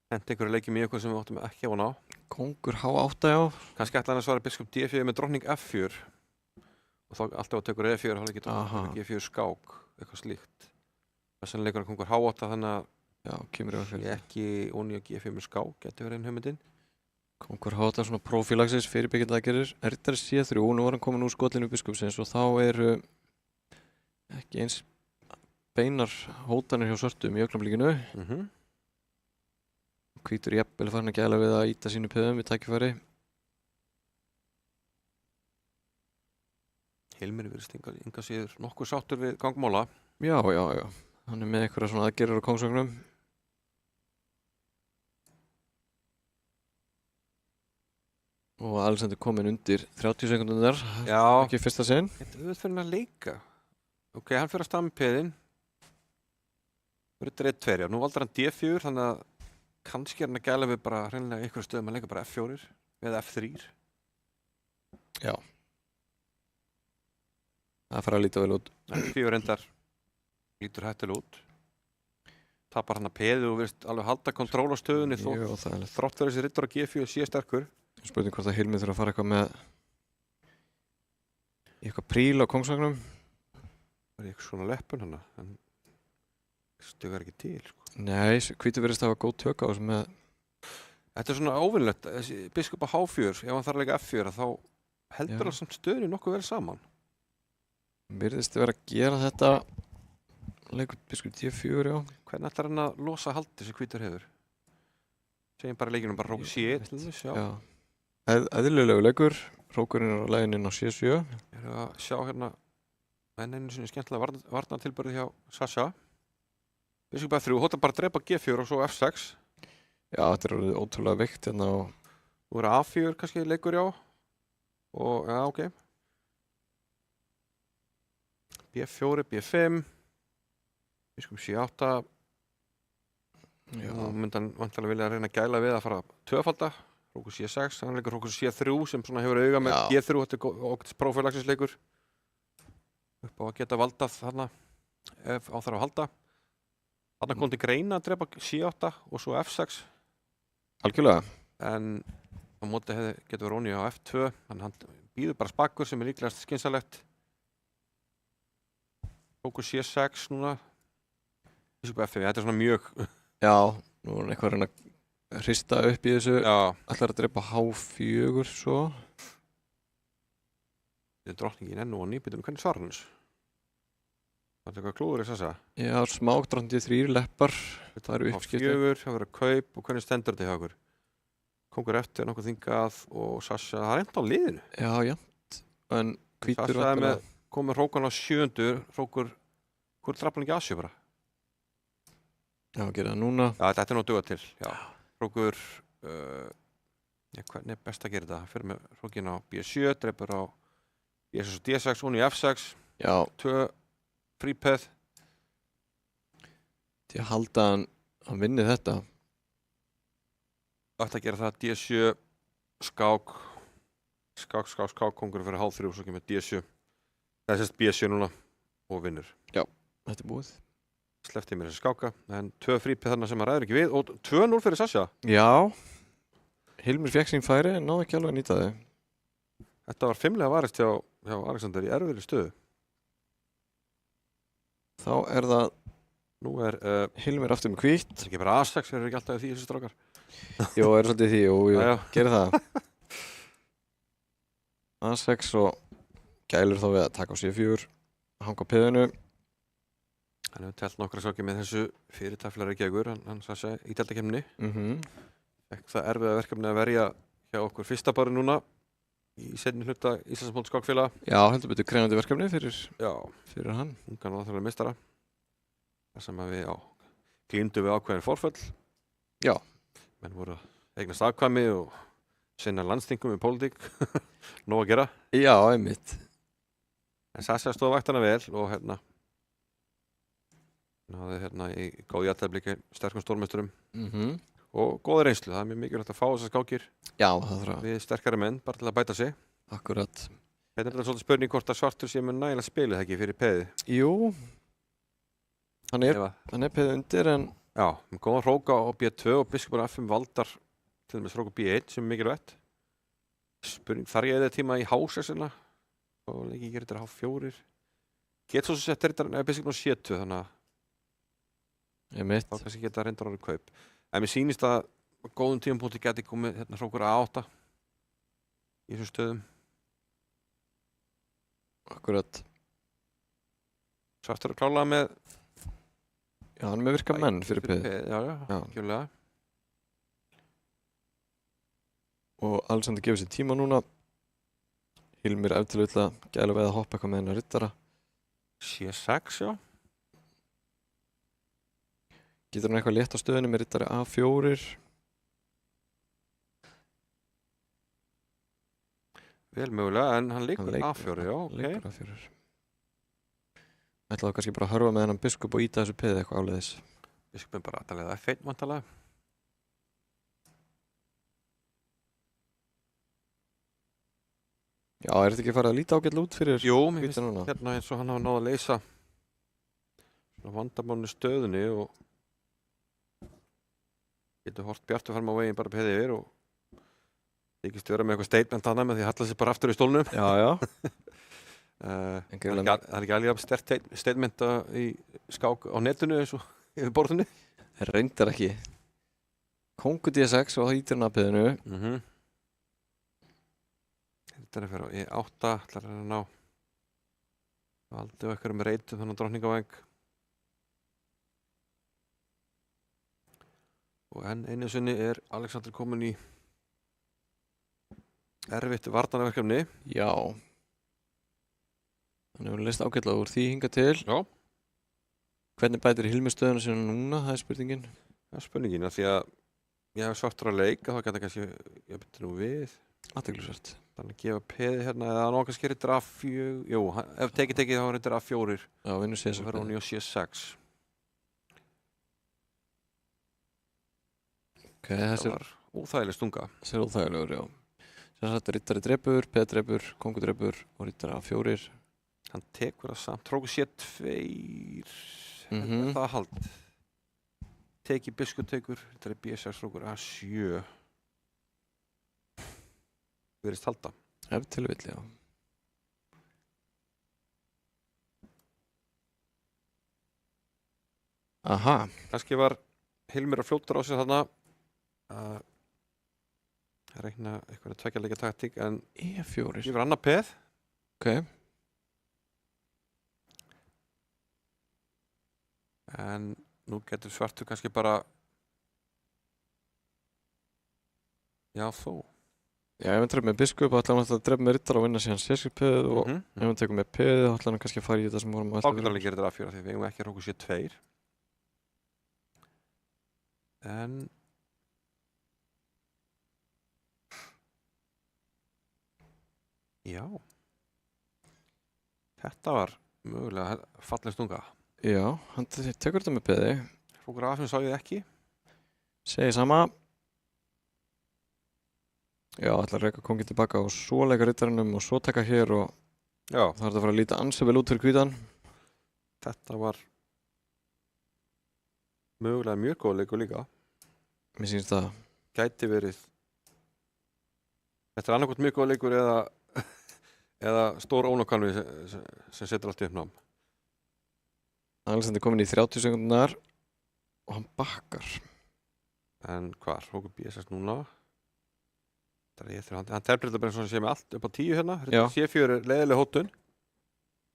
hent einhverju leikjum í eitthvað sem við áttum ekki á hann á. Kóngur H8, já. Kannski ætla hann að svara biskup D4 með drottning F4 og þá alltaf að tekur E4 og hann ekki G4 skák, eitthvað slíkt. Þess vegna leikur hann kóngur H8 þannig að já, kemur yfir fyrir. Ekki ónýja G5 með skák, getur verið einn hugmyndin. Kóngur H8 svona profílaxis fyrirbyggjandi aðgerðir. Riddari C3, nú var hann komin úr skotlínu biskupsins og þá eru ekki eins beinar hótanir hjá svörtum í augnablikinu. Hvítur jafnvel farin að gæla við að íta sínu peðum við tækifæri. Hilmir virðist enga síður nokkuð sáttur við gangmála. Já. Hann er með einhverja svona aðgerðir á kóngsvögnum. Og Alexander kominn undir 30 sekúndundar. Já. Ekki fyrsta sinn. Þetta er fyrir hann að leika. Ok, hann fyrir að stað með peðin. Riddari E2, já. Nú valdur hann D4, þannig að kannski er hann að gæla við bara hreinlega einhverju stöðum að leika bara F4 eða F3. Já. Það fara að líta vel út. F4 endar lítur hættilega út. Tapar hann að peði og virðist alveg halda kontról á stöðunni þrátt fyrir þessi riddar á G4 sé sterkur. Spurning hvort að Hilmir þurfa að fara eitthvað með eitthvað príl á kóngsvagnum. Það er eitthvað svona leppun hana, en stöðar ekki til, sko. Nei, hvítur virðist að hafa góð tök á þessu með. Þetta er svona óvinnlegt, þessi biskup á H4, ef hann þarf að leika F4 þá heldur hann samt stöðunni nokkuð vel saman. Virðist vera að gera þetta leikur biskup D4, já. Hvernig ætlar hann að losa haldið sem hvítur hefur? Segjum bara leikinu bara rók C1 til þess, já. Eðlilegu leikur, rókurinn er á leiðin inn á C7. Ég er að sjá hérna enn einu sinni skemmtilega varnartilburði hjá Sasha. Biskup F3, hóta bara að drepa G4 og svo F6. Já, þetta er ótrúlega veikt hérna og nú er A4 kannski leikur, já. Og, já, ok. B4, B5. Biskup C8. Nú myndi hann vantilega vilja að reyna að gæla við að fara tvöfalda. Rókur C6, hann leikur Rókur C3 sem svona hefur auga með G3, þetta er okkur prófélagsisleikur. Upp á að geta valdað þarna ef á þarf að halda. Þarna kom til greina að drepa C8 og svo F6. Algjörlega. En á móti getur verið ónýja á F2, þannig hann býður bara spakkur sem er líklegast skynsalegt. Rókur C6 núna. Biskup F5, þetta er svona mjög... Já, nú er hann eitthvað að reyna að hrista upp í þessu. Já. Ætlar að drepa H4 svo. Þetta er drottningin enn og hann nýbytum, hvernig svarar hans? Það er eitthvað klúður í Sasha. Já, smátt drottningin 3 leppar. Það eru uppskipti. H4, það verður kaup og hvernig stendur þetta hjá okkur? Kongur eftir nokkuð þingað og Sasha, það er enda á liðinu. Já, jæmt. En hvítur Sasha er með, kom með Rókan á 7. Rókur, hvort drafði hann ekki A7 bara? Já, gera það núna. Já, þetta er nú að duga til, já. Rókur, hvernig er best að gera þetta? Fyrir með Rókin á B7, dreipur á B6 og D6, hún í F6. Já. 2, frípeð. Til að halda hann vinni þetta. Ætti að gera það D7, skák, kongur fyrir H3 og svo kemur D7. Það er sérst B7 núna og vinnur. Já, Þetta er búið. Sleppti mér þessi skáka, en 2 frípið þarna sem hann ræður ekki við og 2-0 fyrir Sasha. Já. Hilmir fékk sín færi en náði ekki alveg að nýta þau. Þetta var 5-lega varist hjá Alexander í erfiðri stöðu. Þá er það Nú er Hilmir aftur með hvítt. ekki bara A6, þeir eru ekki alltaf í því þessi strákar. Jó, er svolítið því og Já, já. gerir það. A6 og gælur þá við að taka á C4, hanga á piðinu. Hann hefur telt nokkra skáki með þessu fyrirtaflar Reykjavíkur, hann Sasha í deltakemni. Fekk það erfiða verkefni að verja hjá okkur fyrsta bari núna í seinni hluta Íslandsmót skákfélaga. Já, heldur betur krefjandi verkefni Já, fyrir hann. ungan og náttúrulega meistara. Það sem að við glímdu við ákveðin forföll. Já. Menn voru að eignast afkvæmi og sinna landstingum við pólitík. Nóg að gera. Já, einmitt. En Sasha stóð vaktana vel og hann hafði í góð jafntefli sterkum stórmeisturum og góða reynslu. Það er mjög mikilvægt að fá þessar skákir Já, það þarf að. við sterkari menn, bara til að bæta sig. Akkurat. Þetta er svolítið spurning hvort að Svartur sé með nægilega spilið ekki fyrir peði. Jú. Hann er Ef peðið undir en Já, með góðan hróka á B2 og biskupur F5 valdar til dæmis hróka B1 sem er mikilvægt. Spurning, þar ég eða tíma í H6 og leiki gerir þetta H4. Get svo sem sett þetta biskupur á C2 þannig að einmitt. þá kannski geta reyndar orðið kaup. En mér sýnist að á góðum tímapunkti geti komið hrókur A8 í þessum stöðum. Akkurat. Svartur að klála með Já, hann er með virka menn fyrir peðið. Já, kjörlega. Og Alexander gefur sér tíma núna. Hilmir ef til vill að gæla við að hoppa eitthvað með hennar rittara. C6, já. Getur hann eitthvað létt á stöðunni með rittari A4? Vel mögulega, en hann leikur leikur- A4, já, ok. Leikur A4. Ætlaðu kannski bara að hörfa með hennan biskup og íta þessu peðið eitthvað áleiðis. Biskupin bara aðalega F1 vantalega. Já, er þetta ekki farið að líta ágætlega út fyrir Jú, mér hvíta núna? hérna eins og hann hafa náð að leysa svona vandamánu stöðunni og getur hort bjartu fram á veginn bara peðið yfir og þykist vera með eitthvað statement þarna með því að halla sig bara aftur í stólnum. Já, já. Það er ekki alveg sterkt statement í skák á netinu eins og yfir borðinu. Það reyndar ekki. Kongu D6 og hýtir hann að peðinu. Þetta er að fyrir á E8, ætlar að ná valdi og eitthvað með reytum þannig á drottningavæng. Og enn einu sinni er Alexander komin í erfitt varnarverkefni. Já. Hann hefur leist ágætlega úr því hingað til. Já. Hvernig bætir Hilmir stöðuna sína núna? Það er spurningin. Það er spurningin að því að ég hef Svartur að leika þá geta kannski ég byrja nú við. Athyglisvert. Þannig að gefa peði hérna eða hann kannski reytir A4. Jú, ef tekið þá reytir A4. Já, vinnur C6. Það verður hún í C6. Ok, þessi Það var óþægileg stunga. er óþægilegur, já. Sem sagt, rittari drepur, peð drepur, kongu drepur og rittari A4. Hann tekur það samt. Hrókur C2. Mhm. Það hald. Teki biskup tekur. Þetta er B6 hrókur A7. Verðist halda. Ef til vill, já. Aha. Kannski var Hilmir að fljóta á sig þarna að reikna eitthvað tveggja leikja taktík en E4. yfir annað peð. Ok. En nú getur Svartur kannski bara já þó. Já, ef hann dref með biskup, þá ætlar hann að drefa með rittara og vinna síðan C6-peðið og ef hann tekur með peðið, þá ætlar hann kannski að fara í þetta sem vorum að Þá getur hann líka þetta A4 því við eigum ekki að hrókur C2. En já. Þetta var mögulega falleg stunga. Já, hann tekur þetta með peðið. Hrókur A5 sá ég ekki. Segir sama. Já, ætlar að reyka kongið tilbaka og svo leika rittaranum og svo taka hér og Já. það er að fara að líta ansi vel út fyrir hvítan. Þetta var mögulega mjög góð leikur líka. Mér sýnst það. Gæti verið. Þetta annarkvæmt mjög góð leikur eða stór ónákvæmni sem setur allt í uppnám. Alexander komin í 30 sekundunar og hann bakkar. En hvar? Hókur BSS núna. Hann terbreytar bara eins og hann sé með allt upp á 10 hérna. C4 er leiðileg hótun.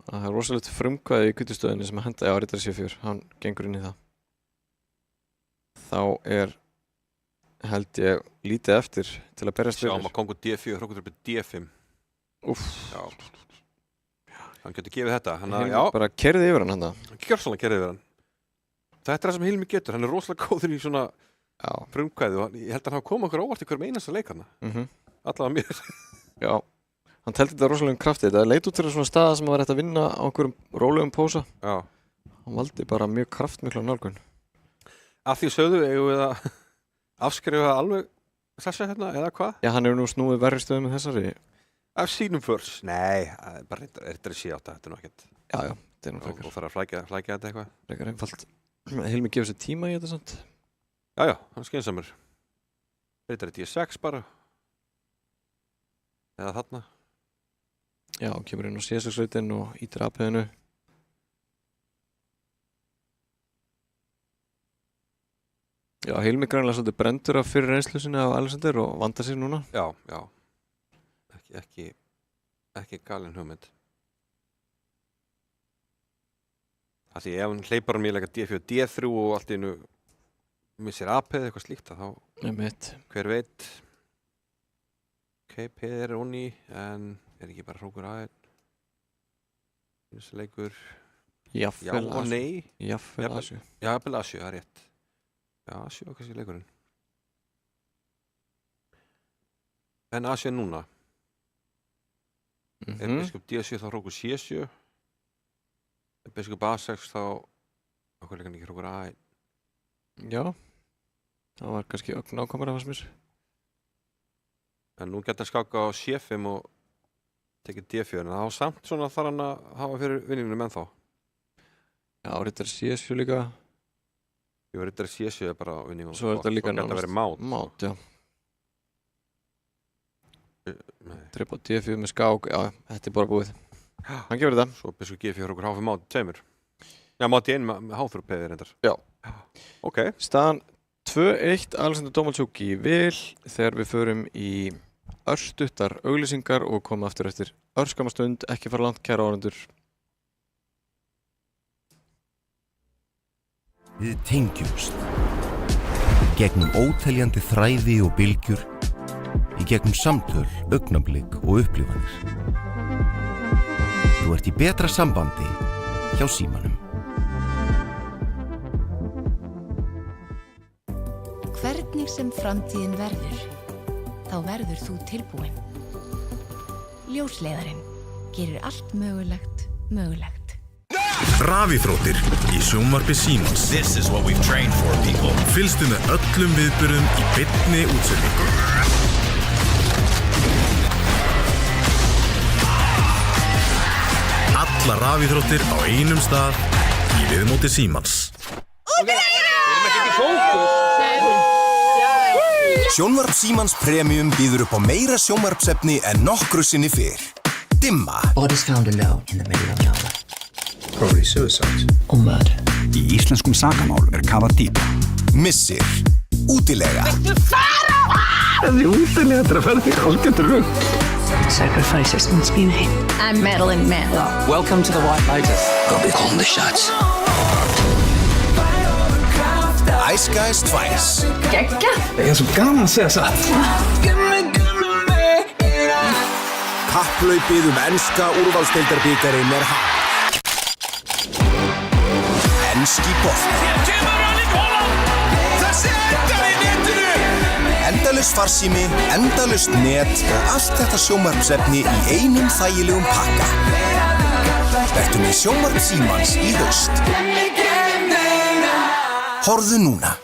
Það er rosalegt frumkvæði í kvittustöðinni sem að henda á Rittari C4. Hann gengur inn í það. Þá er, held ég, lítið eftir til að berjast fyrir. Sjáum að kongur D4, Hókur upp í D5. Úff. Já. Hann getur gefið þetta. Hilmi bara kerði yfir hann handa. Hann gjörsamlega kerði yfir hann. Þetta er það sem Hilmi getur. Hann er rosalega góður í svona frumkvæði og ég held að hann hafa komið okkur óvart í hverjum einasta leik hana. Allavega mér. Já. Hann teldi þetta rosalegum krafti. Þetta leit út fyrir svona staða sem var hægt að vinna á einhverjum rólegum pósa. Já. Hann valdi bara mjög kraftmikla nálgun. Af því sögðu eigum við að afskrifa alveg þessa hérna, eða hvað? Já, hann hefur nú snúið verri stöðum með þessari. Af sínum förs? Nei, bara Rittari C8, þetta er nú ekkert. Já, þetta er nú frekar. Og þarf að flækja þetta eitthvað. Frekar einfalt. Hilmi gefur sér tíma í þetta samt. Já, hann er skynsamur. Rittari D6 bara. Eða þarna. Já, hann kemur inn á C6-rautin og ítir aðpeðinu. Já, Hilmi grænlega svolítið brendur af fyrir reynslu sinni af Alexander og vandar sér núna. Já. Ekki galin hugmynd. Það því ef hann hleypar hann í leika D4, D3 og allt í einu missir aðpeð eitthvað slíkt þá hver veit. Ok, peð er onni en er ekki bara hrókur aðeins. Þessi leikur. Jafnvel og nei. Jafnvel Asju. Jafnvel Asju, það er rétt. Já, Asju var kannski leikurinn. En Asju er núna. Er biskup D7 þá hrókur C7. Er biskup A6 þá okkur leikur ekki hrókur A1. Já. Það var kannski ögn ákomur af hans mér. En nú getur hann skáka á C5 og tekið D4, en þá samt svona þarf hann að hafa fyrir vinningunum ennþá. Já, Rittari C7 líka. Jú, Rittari C7 er bara vinningunum. Svo er þetta líka nánast. Svo getur það verið mát. Mát, já. Tripp á D4 með skák, já, þetta er bara búið. Hann gefur þetta. Svo biskup G4 okkur H5 mát, tveimur. Já, mát í einn með H3-peðir reyndar. Já. Ok. Staðan 2-1, Alexander Domalchuk í vil þegar við förum í örstuttar auglýsingar og komum aftur eftir örskama stund, ekki fara langt kæra áhorfendur. Við tengjumst gegnum óteljandi þræði og bylgjur, í gegnum samtöl, augnablik og upplifanir. Þú ert í betra sambandi hjá Símanum. Hvernig sem framtíðin verður, þá verður þú tilbúinn. Ljósleiðarinn gerir allt mögulegt mögulegt. Rafíþróttir í sjónvarpi Símans. This is what we've trained for, people. Fylgstu með öllum viðburðum í beinni útsendingu. Alla rafíþróttir á einum stað í viðmóti Símans. Sjónvarp Símans Premium býður upp á meira sjónvarpsefni en nokkru sinni fyrr. Dimma. Bodies found alone in the middle of nowhere. Probably suicide. Or murder. Í íslenskum sakamál kafað dýpra. Missir. Útilega. Þessi útilega þetta að ferði algjörður rugg. Sacrifices must be made. I'm Madeline Mann. Welcome to the White Lotus. Go be calling the shots. Ice Guys 2. Gekka. Það er svo gaman að segja satt. Kapphlaupið enska úrvalsdeildarbikarinn er hafið. Enski bolti. Endalaust farsími, endalaust net og allt þetta sjónvarpsefni í einum þægilegum pakka. Vertu með sjónvarp Símans í haust. Horfðu núna.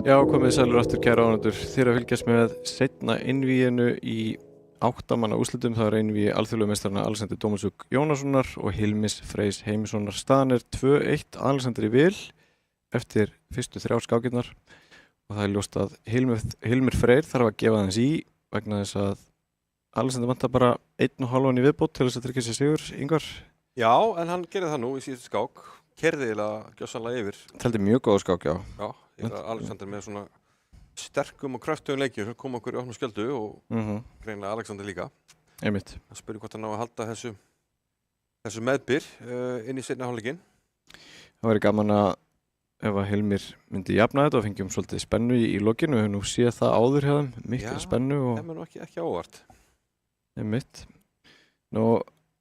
Já, komið sælur aftur kæra ánendur. Þér að fylgjast með seinna innvíinu í 8 manna úrslitum. Það er innvíi alþjóðlegu meistarana Alexander Dómasuk Jónassonar og Hilmis Freys Heimissonar. Staðan er 2-1 Alexander í vil eftir fyrstu 3 skákirnar og það er ljóst að Hilmir Freyr þarf að gefa þess í vegna þess að Alexander vantar bara 1,5 í viðbót til þess að tryggja sér sigur. Ingvar? Já, en hann gerði það nú í síðustu skák. Kerði eiginlega gjörsamlega yfir. Teldi mjög góða skák, já. Já, Alexander með svona sterkum og kröftugum leikjum sem kom okkur í opnum skjöldu og greinilega Alexander líka. Einmitt. Það spurði hvort hann ná að halda þessu meðbyr inn í seinni hálfleikinn. Það væri gaman að ef að Hilmir myndi jafna þetta og fengjum svolítið spennu í lokinu. Við höfum nú séð það áður hjá þeim, mikil spennu. Já, það er nú ekki óvart. Einmitt. Nú,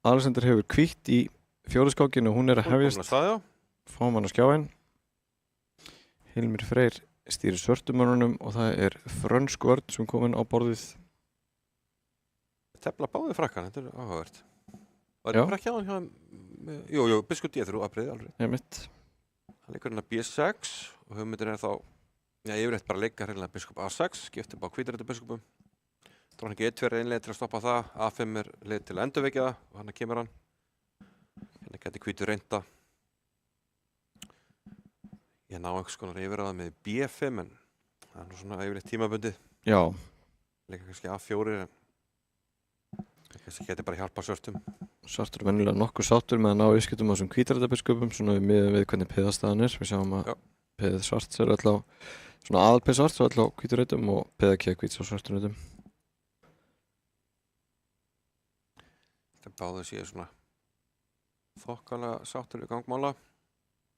Alexander hefur hvítt í 4. skákinu og hún er að hefjast. Fáum hann á skjáinn. Hilmir Freyr stýrir svörtumörnunum og það er frönsk vörn sem komin á borðið. Tefla báði frakkan, þetta er áhugavert. Var það frakki á hann hjá hann? Jú, Biskup D3 afrið alveg. Einmitt. Hann leikur hérna B6 og hugmyndir er þá, yfirleitt bara leika hreinlega Biskup A6, skiptir bara hvítarættu biskupum. Dróningi E2 er einlega til að stoppa það, A5 er leið til að endurvekja það og hann kemur hann. Hérna geti hvítur reynda. Ég ná einhvers konar yfir að það með B5 en það er nú svona yfirleitt tímabundið. Já. Leika kannski A4 en kannski geti bara hjálpa svörtum. Svartur er venjulega nokkuð sáttur með að ná uppskiptum á þessum hvítarættabiskupum svona við hvernig peðastaðan er. Við sjáum að peð svarts er öll á svona aðalpeð svarts og öll á hvítarættum og peðakið hvíts á svartunrættum. Þetta báðu séu svona þokkalega sáttur við gangmála.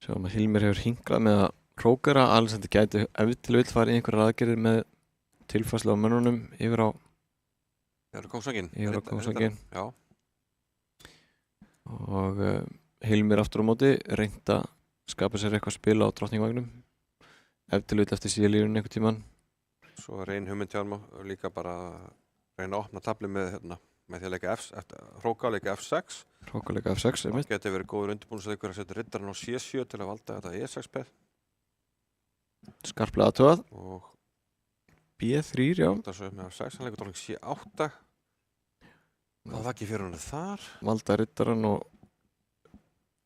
Sjáum að Hilmir hefur hingrað með að hrókara. Alexander gæti ef til vill farið í einhverjar aðgerðir með tilfærslu á mönnunum yfir á Kóngsvanginn. Yfir á Kóngsvanginn. Já. Og Hilmir aftur á móti reynt að skapa sér eitthvað spil á drottningvagnum. Ef til vill eftir síðalínunni einhvern tímann. Svo er ein hugmynd hjá hann líka bara að reyna að opna tabli með því að leika hróka leika F6. Hróka leika F6, einmitt. Það geti verið góður undirbúningsleikur að setja riddarinn á C7 til að valda þetta E6-peð. Skarplega aðtöðað. Og B3, já. Það svo með F6, hann leikur dróning C8. Það var ekki fyrir hann þar. Valda riddarann og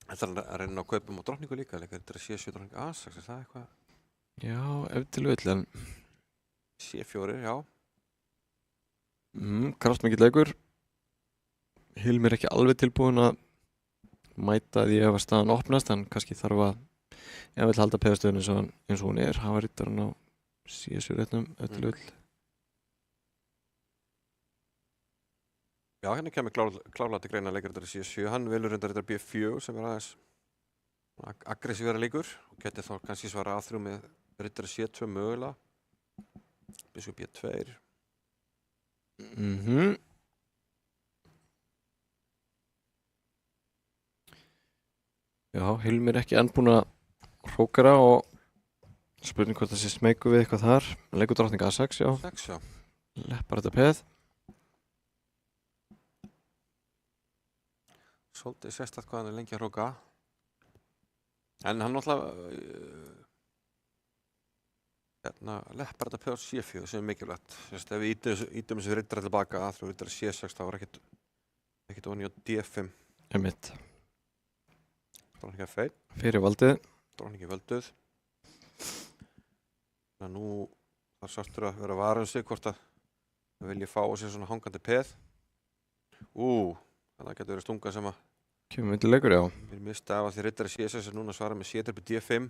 Þetta er að reyna á kaupum og drottningu líka, leika riddarinn C7 dróning A6, er það eitthvað? Já, ef til vill, en C4, já. Kraftmikill leikur. Hilmir ekki alveg tilbúin að mæta því ef að staðan opnast, en kannski þarf að ef vill halda peðastöðun eins og hún er, hafa riddarann á C7-rétnum, ef til vill. Já, hérna kemur klárlega til greina leikar riddarinn C7, hann velur riddarinn B4 sem er aðeins aggressívera leikur og geti þá kannski svara A3 með riddarinn C2 mögulega. Biskup B2. Já, Hilmir ekki enn búin að hrókara og spurning hvort það sé smeyku við eitthvað þar. Leikur drottning A6, já. 6, já. Leppar þetta peð. Svolítið sérstætt hvað hann er lengi að hróka. En hann náttúrulega leppar þetta peð á C4 sem er mikilvægt. Ef við ítum þessu riddara tilbaka að þú riddara C6 þá er ekkert onni á D5. Einmitt. Dróningi F1. Fyrir valdið. Dróningi völduð. Nú þarf svartur að vera varum sig hvort að það vilji fá sér svona hangandi peð. Þannig að það getur verið stunga sem að kemur myndi leikur, já. Við mista af að því riddari C6 er núna svara með C3 D5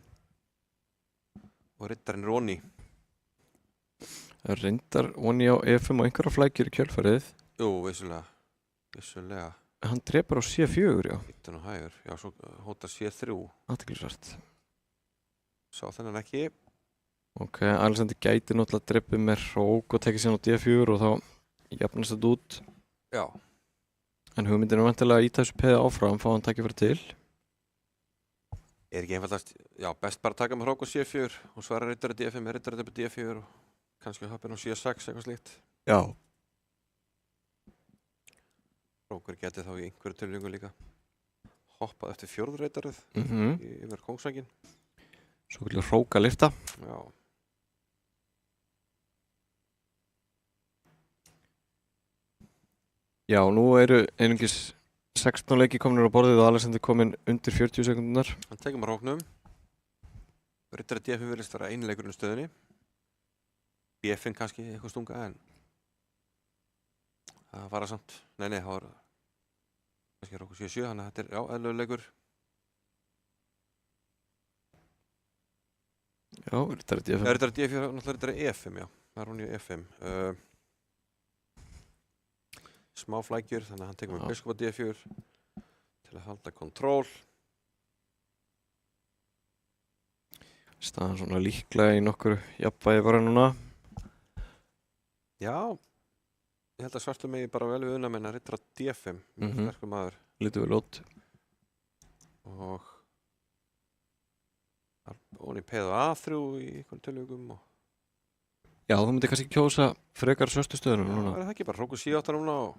og riddarinn er onni. Það reyndar onni á E5 og einhverja flækjur í kjölfarið. Jú, vissulega. Hann drepar á C4, já. Ítan og hægur, já, svo hóta C3. Athyglisvert. Sá þennan ekki. Ok, Alexander gæti náttúrulega drepið með hrók og tekið síðan á D4 og þá jafnast þetta út. Já. En hugmyndin er vantilega að íta þessu peði áfram, fá hann tækifæri til. Er ekki einfaldast, já, best bara að taka með hrók og C4 og svara riddari D5, riddari D4 og kannski hoppin á C6, eitthvað slíkt. Já. Hrókur geti þá í einhverju tilvíku líka hoppað eftir fjórðreitarið yfir Kóngsvanginn. Svo vilja hróka lifta. Já. Já, nú eru einungis 16 leiki komnir á borðið og Alexander kominn undir 40 sekundunar. Hann tekur maður hóknum. Rittari D5 virðist vera eini leikurinn í stöðunni. B5 kannski eitthvað stunga en það var það samt. Nei, það var kannski Róku 7-7, þannig að þetta er eðlilegur leikur. Já, Rittari D5. Rittari D4, náttúrulega Rittari E5, já. Það er hún í E5. Smá flækjur, þannig að hann tekur með biskop á D4 til að halda kontról. Staðan svona líklega í nokkur jafnvægi bara núna. Já, ég held að svartu megi bara vel við unna menn að Rittara D5, mjög sterkur maður. Lítur vel út. Og hún í peð og A3 í einhvern tilvíkum. Já, þú myndir kannski kjósa frekar svörstu stöðunum núna. Já, það ekki bara Róku 7-8 núna og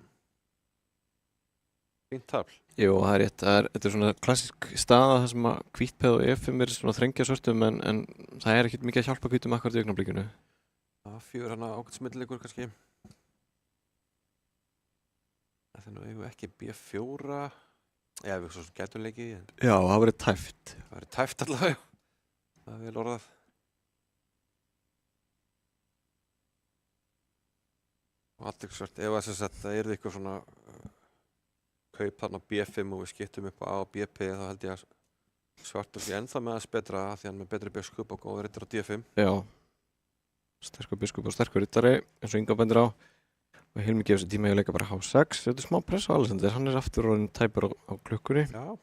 fínt tafl. Jú, það er rétt. Þetta er svona klassísk staða þar sem að hvítpeð og E5 er svona þrengja svörstum en það er ekkert mikið að hjálpa hvítum akkurat í augnablikinu. A4 hann ágætt smillilegur kannski. Það er nú eigum ekki B4. Já, við svo gætum leikið. Já, það verið tæft. Það verið tæft allavega. Það er vel orðað. Og allt ekki svart, ef það er eitthvað svona kaup þarna á B5 og við skiptum upp á A og BP þá held ég að svartur sé ennþá með þess betra því hann með betri biskup og góður rittari á D5. Já, sterkur biskup og sterkur rittari eins og Inga bendir á og Hilmi gefur sér tíma í að leika bara H6. Þetta er smá press á Alexander, hann er aftur orðinn tæpur á klukkunni. Já,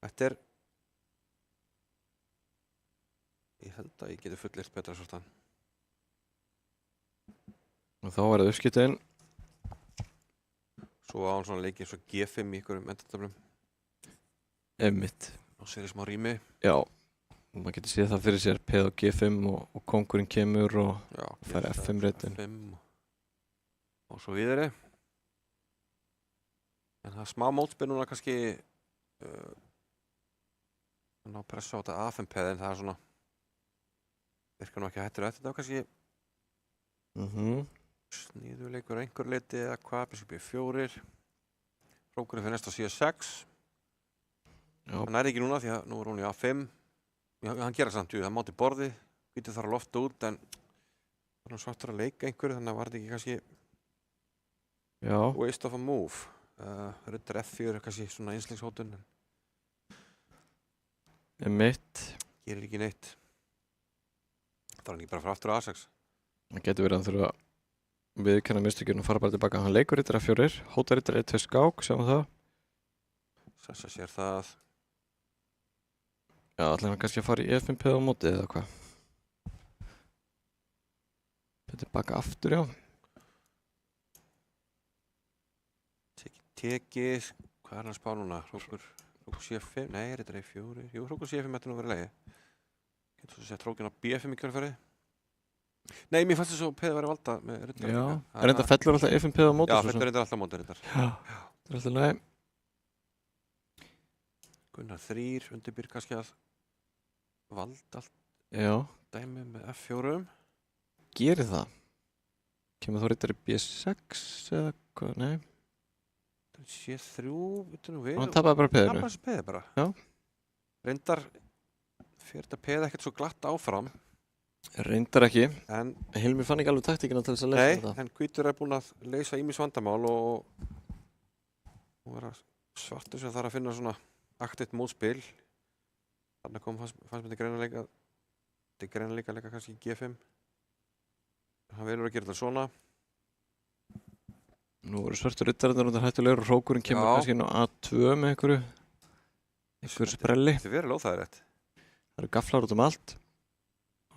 þetta er, ég held að ég geti fullirt betra svartan. Og þá er það uppskiptinn. Svo á hann svona leikið eins og G5 í ykkurum endatöflum. Einmitt. Og sér í smá rými. Já, og maður getur séð það fyrir sér peð og G5 og kóngurinn kemur og fær F5 reitin. Og svo vidari. En það er smá mótspil núna kannski að ná pressa á þetta A5 peð en það er svona virkar nú ekki að hættur eftir þetta kannski sníðuleikur einhver leiti eða hvað, biskupið 4. Rókurinn fyrir næsta C6. Hann er ekki núna því að nú er hún í A5. Hann gera samt, það máti borði, hvítið þarf að lofta út en það er svartur að leika einhverju þannig að var þetta ekki kannski waste of a move. Rittari F4 er kannski svona einslingshótun en gerir ekki neitt. Það var hann ekki bara frá aftur á A6. Það getur verið að hann þurfa að viðurkenna mistökjum og fara bara tilbaka. Hann leikur rittari F4, hótar rittari E2 skák, sjáum það. Sessa sér það. Já, ætlar hann kannski að fara í E5 peð á móti eða hvað? Tilbaka aftur, já. Tekið, hvað er hann að spá núna? Rókur C5, nei, rittari E4. Jú, Rókur C5 ætti nú að vera leið. Getur svo sett Rókin á B5 í kjörfæri. Nei, mér fannst þess að peð að vera valda með rittari. Já, er þetta fellur alltaf E5 peð á móti? Já, fellur reyndar alltaf móti reyndar. Já, þetta er alltaf næ. Gunnar 3, undirbýr kannski að valda allt. Já. Dæmi með F4. Gerir það? Kemur þá rittari B6 eða hvað? Nei. C3, veitum nú við. Hann tapaði bara peðinu. Tapaði þessu peði bara. Já. Reyndar fyrir þetta peði ekkert svo glatt áfram. Reyndar ekki. En Hilmi fann ekki alveg taktíkina til þess að leysa þetta. Nei, en hvítur er búinn að leysa ýmis vandamál og er svartur sem þarf að finna svona aktivt mótspil. Þarna kom fannst mér þetta greinilega leika kannski í G5. Hann velur að gera þetta svona. Nú eru svartur riddararnir undan hættulegur og hrókurinn kemur kannski inn á A2 með einhverju sprelli. Þetta er verið óþægilegt. Það eru gaflar út um allt.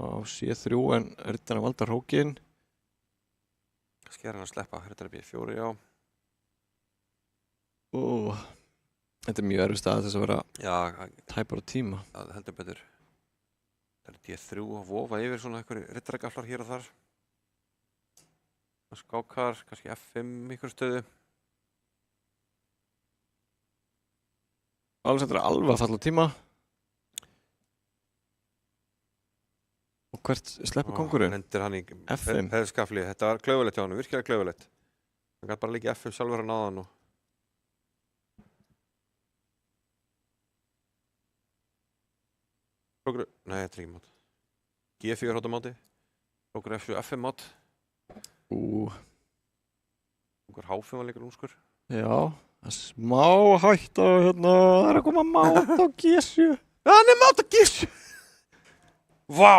Á C3 en riddarinn að valda hrókinn. Kannski er hann að sleppa, riddari B4, já. Þetta er mjög erfið stað þess að vera tæpar á tíma. Það heldur betur. Það er D3 og vofa yfir svona einhverju riddaragaflar hér og þar. Skákar, kannski F5 í ykkur stöðu. Alexander er alveg að falla á tíma. Og hvert sleppur kóngurinn? Lendir hann í F5. peðskafli. Þetta var klaufalegt hjá hann, virkilega klaufalegt. Hann gæti bara líka F5 sjálfur að náðan og Hrókur, nei, þetta er ekki mót. G4 hóttamáti. Hrókur F7 F5 mót. Hrókur H5 var líka lúmskur. Já, það er smá hætta hérna, það er að koma mát á G7. Hann er mát á G7! Vá!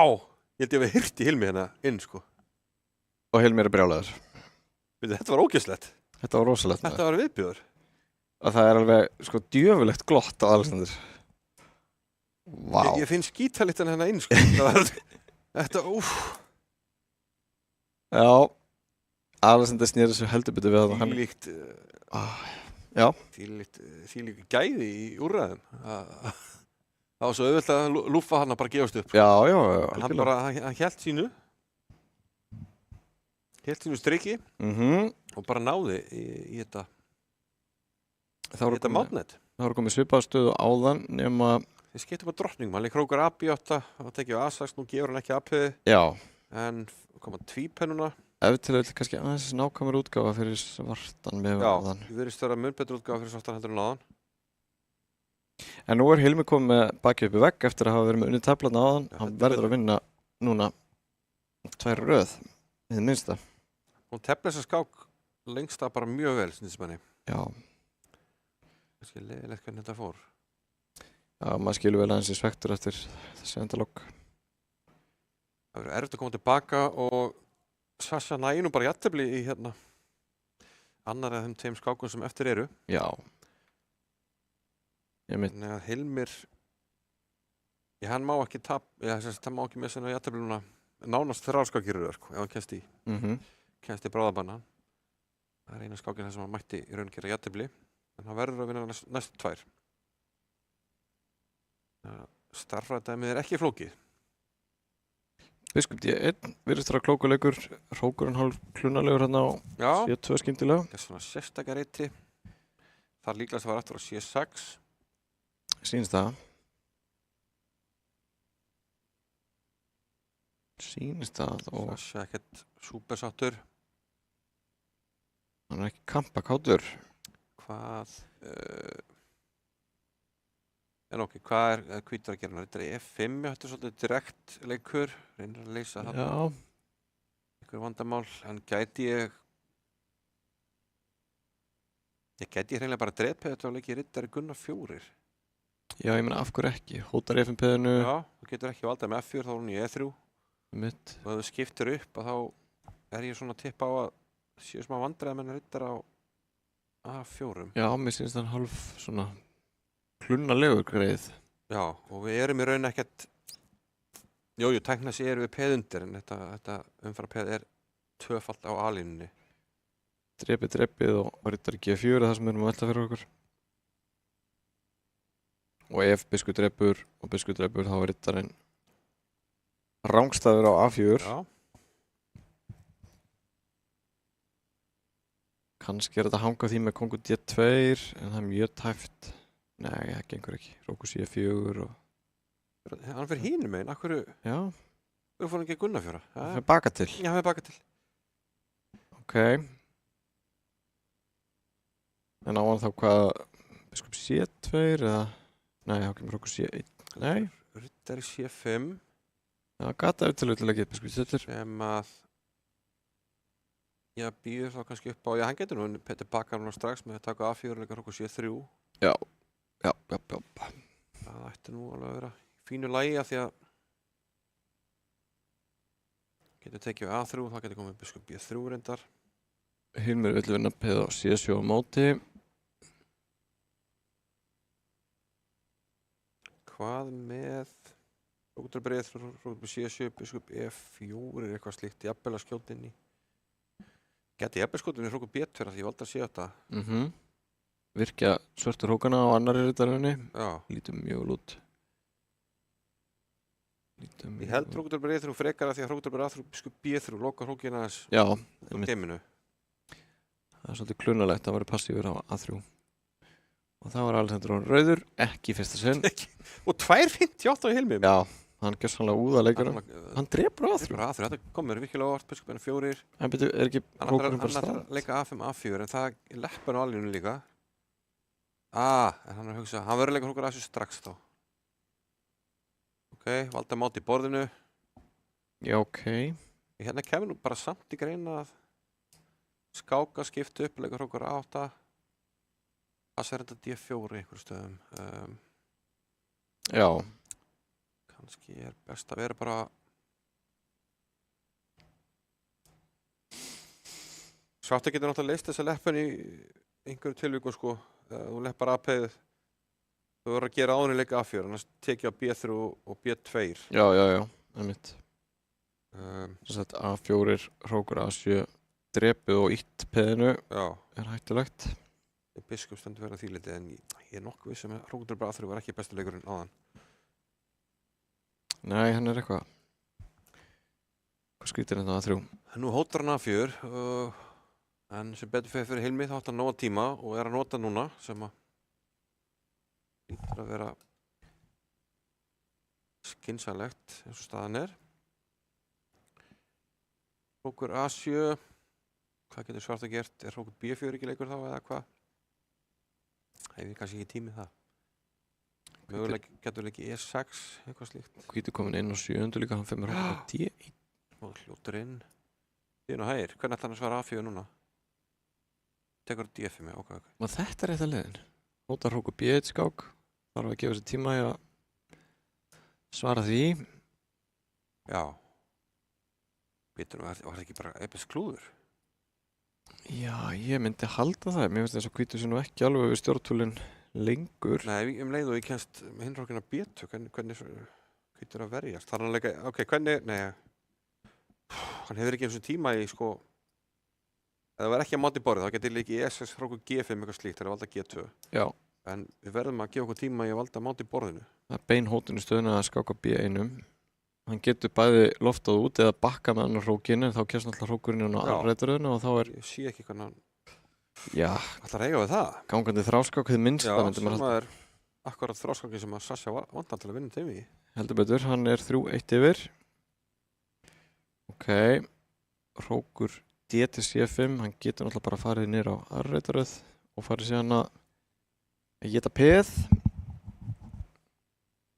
Ég held ég að við hýrti Hilmi hérna inn, sko. Og Hilmir er brjálæður. Þetta var ógeðslegt. Þetta var rosalegt. Þetta var viðbjóður. Og það er alveg, sko, djöfulegt glott á Alexander. Vá. Ég finn skítalitan hérna inn, sko. Þetta, Já, Alexander snýri þessu heldur betur við það. Þvílíkt, já. Þvílíkt gæði í úrræðum. Það var svo auðvelt að lúffa hann að bara gefast upp. Já, En hann hélt sínu. Hélt sínu striki. Og bara náði í þetta. Þetta mátnet. Það voru komið svipaðstöðu áðan nema Þið skiptum á drottningum, hann leik Hrókur AB8 og tekið á A6, nú gefur hann ekki AP-ið. Já. En koma tvípennuna. Ef til að kannski aðeins nákvæmur útgáfa fyrir svartan með áðan. Já, við verðist vera mun betur útgáfa fyrir svartan heldur en áðan. En nú er Hilmi komið með bakið upp í vegg eftir að hafa verið með unnið taflarna áðan. Hann verður að vinna núna 2 röð, í það minnsta. Hún tefla þessa skák lengst það bara mjög vel, snýðismenni. Já. Kannski leiðilegt hvernig þetta fór. Já, maður skilur vel aðeins í svektur eftir þessi endalokk. Það verður erfitt að koma tilbaka og Sasha næði nú bara jafntefli í hérna annar af þeim 2 skákum sem eftir eru. Já. Þannig að Hilmir, hann má ekki hann má ekki með sinna jafntefli núna nánast 3 skákir eru ef hann kemst í bráðabanna. Það er eina skákin þar sem hann mætti í raun gera jafntefli, en hann verður að vinna næstu 2. Starfræðdæmið er ekki flókið. Biskup D1 virðist vera klókuleikur, Hrókurinn hálf klunalegur hérna á C2 skyndilega. Það er svona sérstakar reyti. Þar líklegast var aftur á C6. Sýnist það. Sýnist það og Það sé ekkert súpersáttur. Hann er ekki kampakátur. Hvað En ok, hvað er hvítur að gera? Þetta er F5, þetta er svolítið direkt leikur, reynir að leysa það. Já. Einhver vandamál, en gæti ég hreinlega bara drepið þetta og leikið riddari Gunnar 4. Já, ég meina af hverju ekki? Hótar F5-peðinu. Já, þú getur ekki valdað með F4, þá er hún í E3. Mitt. Og ef þú skiptir upp, þá er ég svona að tippa á að séu smá vandræði með riddara á A4. Já, mér sýnist hann hálf svona klunalegur greið. Já, og við erum í raun ekkert Jú, tækna sér erum við peð undir, en þetta umfara peð er 2-falt á A-línunni. Drepið og riddari G4 er það sem við erum að velta fyrir okkur. Og ef biskup drepur og biskup drepur, þá er riddarinn rangstæður á A4. Já. Kannski er þetta að hanga því með kongur D2, en það er mjög tæft. Nei, það gengur ekki. Hrókur C4 og Hann fyrir hínum meginn, akkur Já. Þú fór hann ekki Gunnar 4. Það fyrir baka til. Já, það fyrir baka til. Ok. En á hann þá hvað biskup C2 eða Nei, þá kemur hrókur C1. Nei. Riddari C5. Já, gata eftirlutilegið biskup C2. Sem að býður þá kannski upp á hann getur nú Petur bakar núna strax með að taka A4 og leika hrókur C3. Já. Það ætti nú alveg að vera fínu lagi af því að getur tekið á A3 og það getur komið biskup B3 reyndar. Hilmir vill vinna peð á C7 á móti. Hvað með hrókur breið, hrókur C7, biskup E4 eitthvað slíkt, jafnvel að skjóta inn í. Geti jafnvel skjóta inn í hrókur B2 því ég valdi að sé þetta. Virkja svörtur hrókana á annarri riddarinni. Já. Lítum mjög út. Ég held hrókur breið þrjú frekar að því að hrókur breið A3, biskup B3, loka hrókina aðeins. Já. Á geiminu. Það er svolítið klunalegt að vera passífur á A3. Og það var Alexander rauður, ekki í fyrsta sinn. Og 2.58 í Hilmi. Já, Hann ger sannlega úða leikarum. Hann drepur á þrjú. Þetta kom mér virkilega óvart, biskupinu 4. En byrju, er ekki hrókurinn bara Hann ætlar strand? að leika A5, A4, en það leppur á alveginu líka. En hann er að hugsa, hann verður að leika hrókur A7 strax þá. Ok, valda mátt í borðinu. Já, ok. Hérna kemur nú bara samt í greina að skáka, skipta upp, leika hrókur A8. Það sér þetta D4 í einhverjum stöðum. Já. Kannski er best að vera bara Svarta getur náttúrulega leist þessa leppun í einhverjum tilvíkum sko. Þú leppar A-peið, þú verður að gera áður en leika A4, annars tekið á B3 og B2. Já, einmitt. Þess að A4, hrókur A7, drepið og ítt peðinu er hættulegt. Biskup stendur verið að því litið, en ég er nokkuð viss að hrókur A3 var ekki besti leikurinn áðan. Nei, hann er eitthvað skrítið þetta A3. Nú hótar hann A4, en sem betur fyrir Hilmi þá átt hann nóga tíma og er að nota núna sem að lítur að vera skynsamlegt eins og staðan er. Hrókur A7, hvað getur Svarta gert? Er hrókur B4 ekki leikur þá eða hvað? Hef ég kannski ekki tímið það. Mögulega getur ekki E6, eitthvað slíkt. Hvítur komin inn á 7. líka, hann fyrir hrókur D1. Og hljótur inn. Þín og hægir, hvernig ætlar hann að svara A4 núna? Tekur D5, ok. Og þetta er rétt að leiðin. Hótar hrókur B1 skák. Þarf að gefa sér tíma í að svara því. Já. Býtum, var það ekki bara episk klúður? Já, ég myndi halda það. Mér finnst þess að hvítur sé nú ekki alveg við stjórntúlin lengur. Nei, leið og ég kennst með hinrókina B2, hvernig hvítur að verjast. Þar hann leika, ok, hvernig, nei, hann hefur ekki eins og tíma í, sko, ef það var ekki að máti borðið, þá getur líka E6 hrókur G5 eitthvað slíkt, það er að valda G2. Já. En við verðum að gefa okkur tíma í að valda máti borðinu. Það er bein hótun í stöðuna að skáka B1. Hann getur bæði loftað út eða bakka með annar hrókinu, þá kemst náttúrulega hrókurinn inn á arrætaröðinu og þá er... Ég sé ekki hvernig hann... Já. Ætlar að eiga við það? Gangandi þráskák hið minnsta. Já, sem er akkurat þráskákin sem að Sasha vantar til að vinna tími í. Heldur betur, hann er 3-1 yfir. Ok. Hrókur D til C5, hann getur náttúrulega bara farið niður á arrætaröð og farið síðan að geta peð.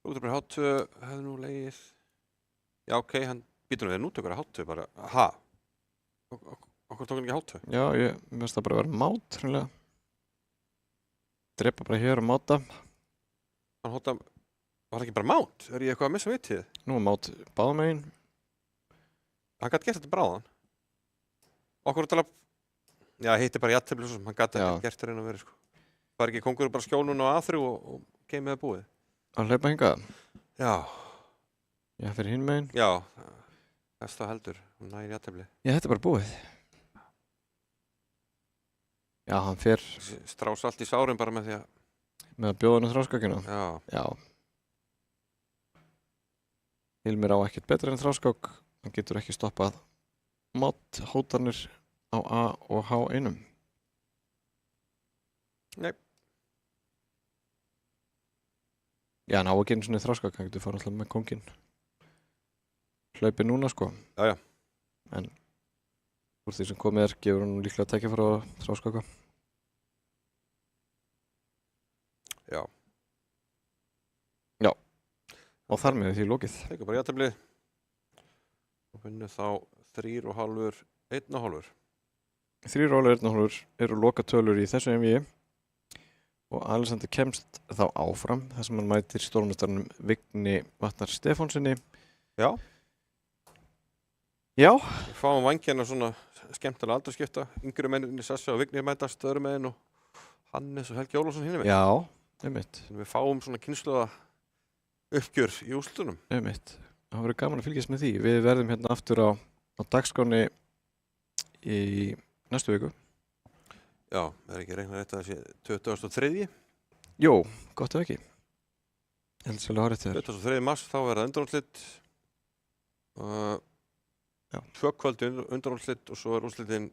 Hrókur bara H2 hefði nú legið. Já, ok, hann býtur nú þegar nútökur að H2 bara, okkur tók hann ekki H2? Já, ég veist það bara að vera mát, hreinlega. Drepa bara hér og máta. Hann hóta, var það ekki bara mát? Er ég eitthvað að missa vitið? Nú er mát báðum megin. Hann gæti gert þetta bráðan. Okkur tala, já, heitir bara jættefli svo sem hann gæti ekki gert það reyna að vera, sko. Var ekki kongur bara skjólun á A3 og geimið að búið? Að hlaupa hingað? Já. Já, fyrir hinn megin? Já, þess það heldur, hún nægir jættefli. Já, þetta er bara búið. Já, hann fer... Strás allt í sárum bara með því að... Með að bjóða hann þráskákina? Já. Já. Hilmir á ekkert betra en þráskák. Hann getur ekki stoppað mátt hótanir á A og H1. Nei. Já, hann á ekki einu svona þráskák. Hann getur fara alltaf með kongin. Hlaupi núna, sko. Já, já. En úr því sem komið gefur hann líklega tækifæri á þráskáka. Já. Já. Og þar með því lokið. Tekur bara jættefli. Og finnur þá 3,5, 1,5. 3,5, 1,5 eru lokatölur í þessu MV. Og Alexander kemst þá áfram þar sem hann mætir stórmestarnum Vigni Vatnar Stefánsinni. Já. Já. Við fáum vængina svona skemmtilega aldurskipta. Yngri menninni Sasha og Vigni mætast öðru meginn og Hannes og Helgi Ólafsson hinum meginn. Já, einmitt. Við fáum svona kynnsluða uppgjör í úrslitunum. Einmitt. Það verður gaman að fylgjast með því. Við verðum hérna aftur á dagskránni í næstu viku. Já, er ekki reiknað rétt að það sé 23. Jó, gott ef ekki. Ég held sérlega hárið til þér. 23. mars, þá verða undanúrslit. Tvö kvöldi undanúrslit og svo er úrslitin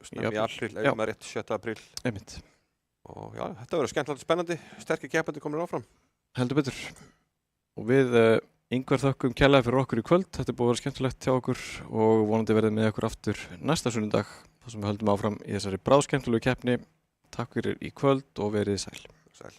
snemmi í apríl, ef maður rétt 7. apríl. Einmitt. Og já, þetta verður skemmtilegt spennandi. Sterkir keppandi komnir áfram. Heldur betur. Og við Ingvar, þökkum kærlega fyrir okkur í kvöld. Þetta búið að vera skemmtilegt hjá okkur og vonandi verðið með okkur aftur næsta sunnudag þar sem við höldum áfram í þessari bráðskemmtilegu keppni. Takk fyrir í kvöld og verið sæl. Sæl.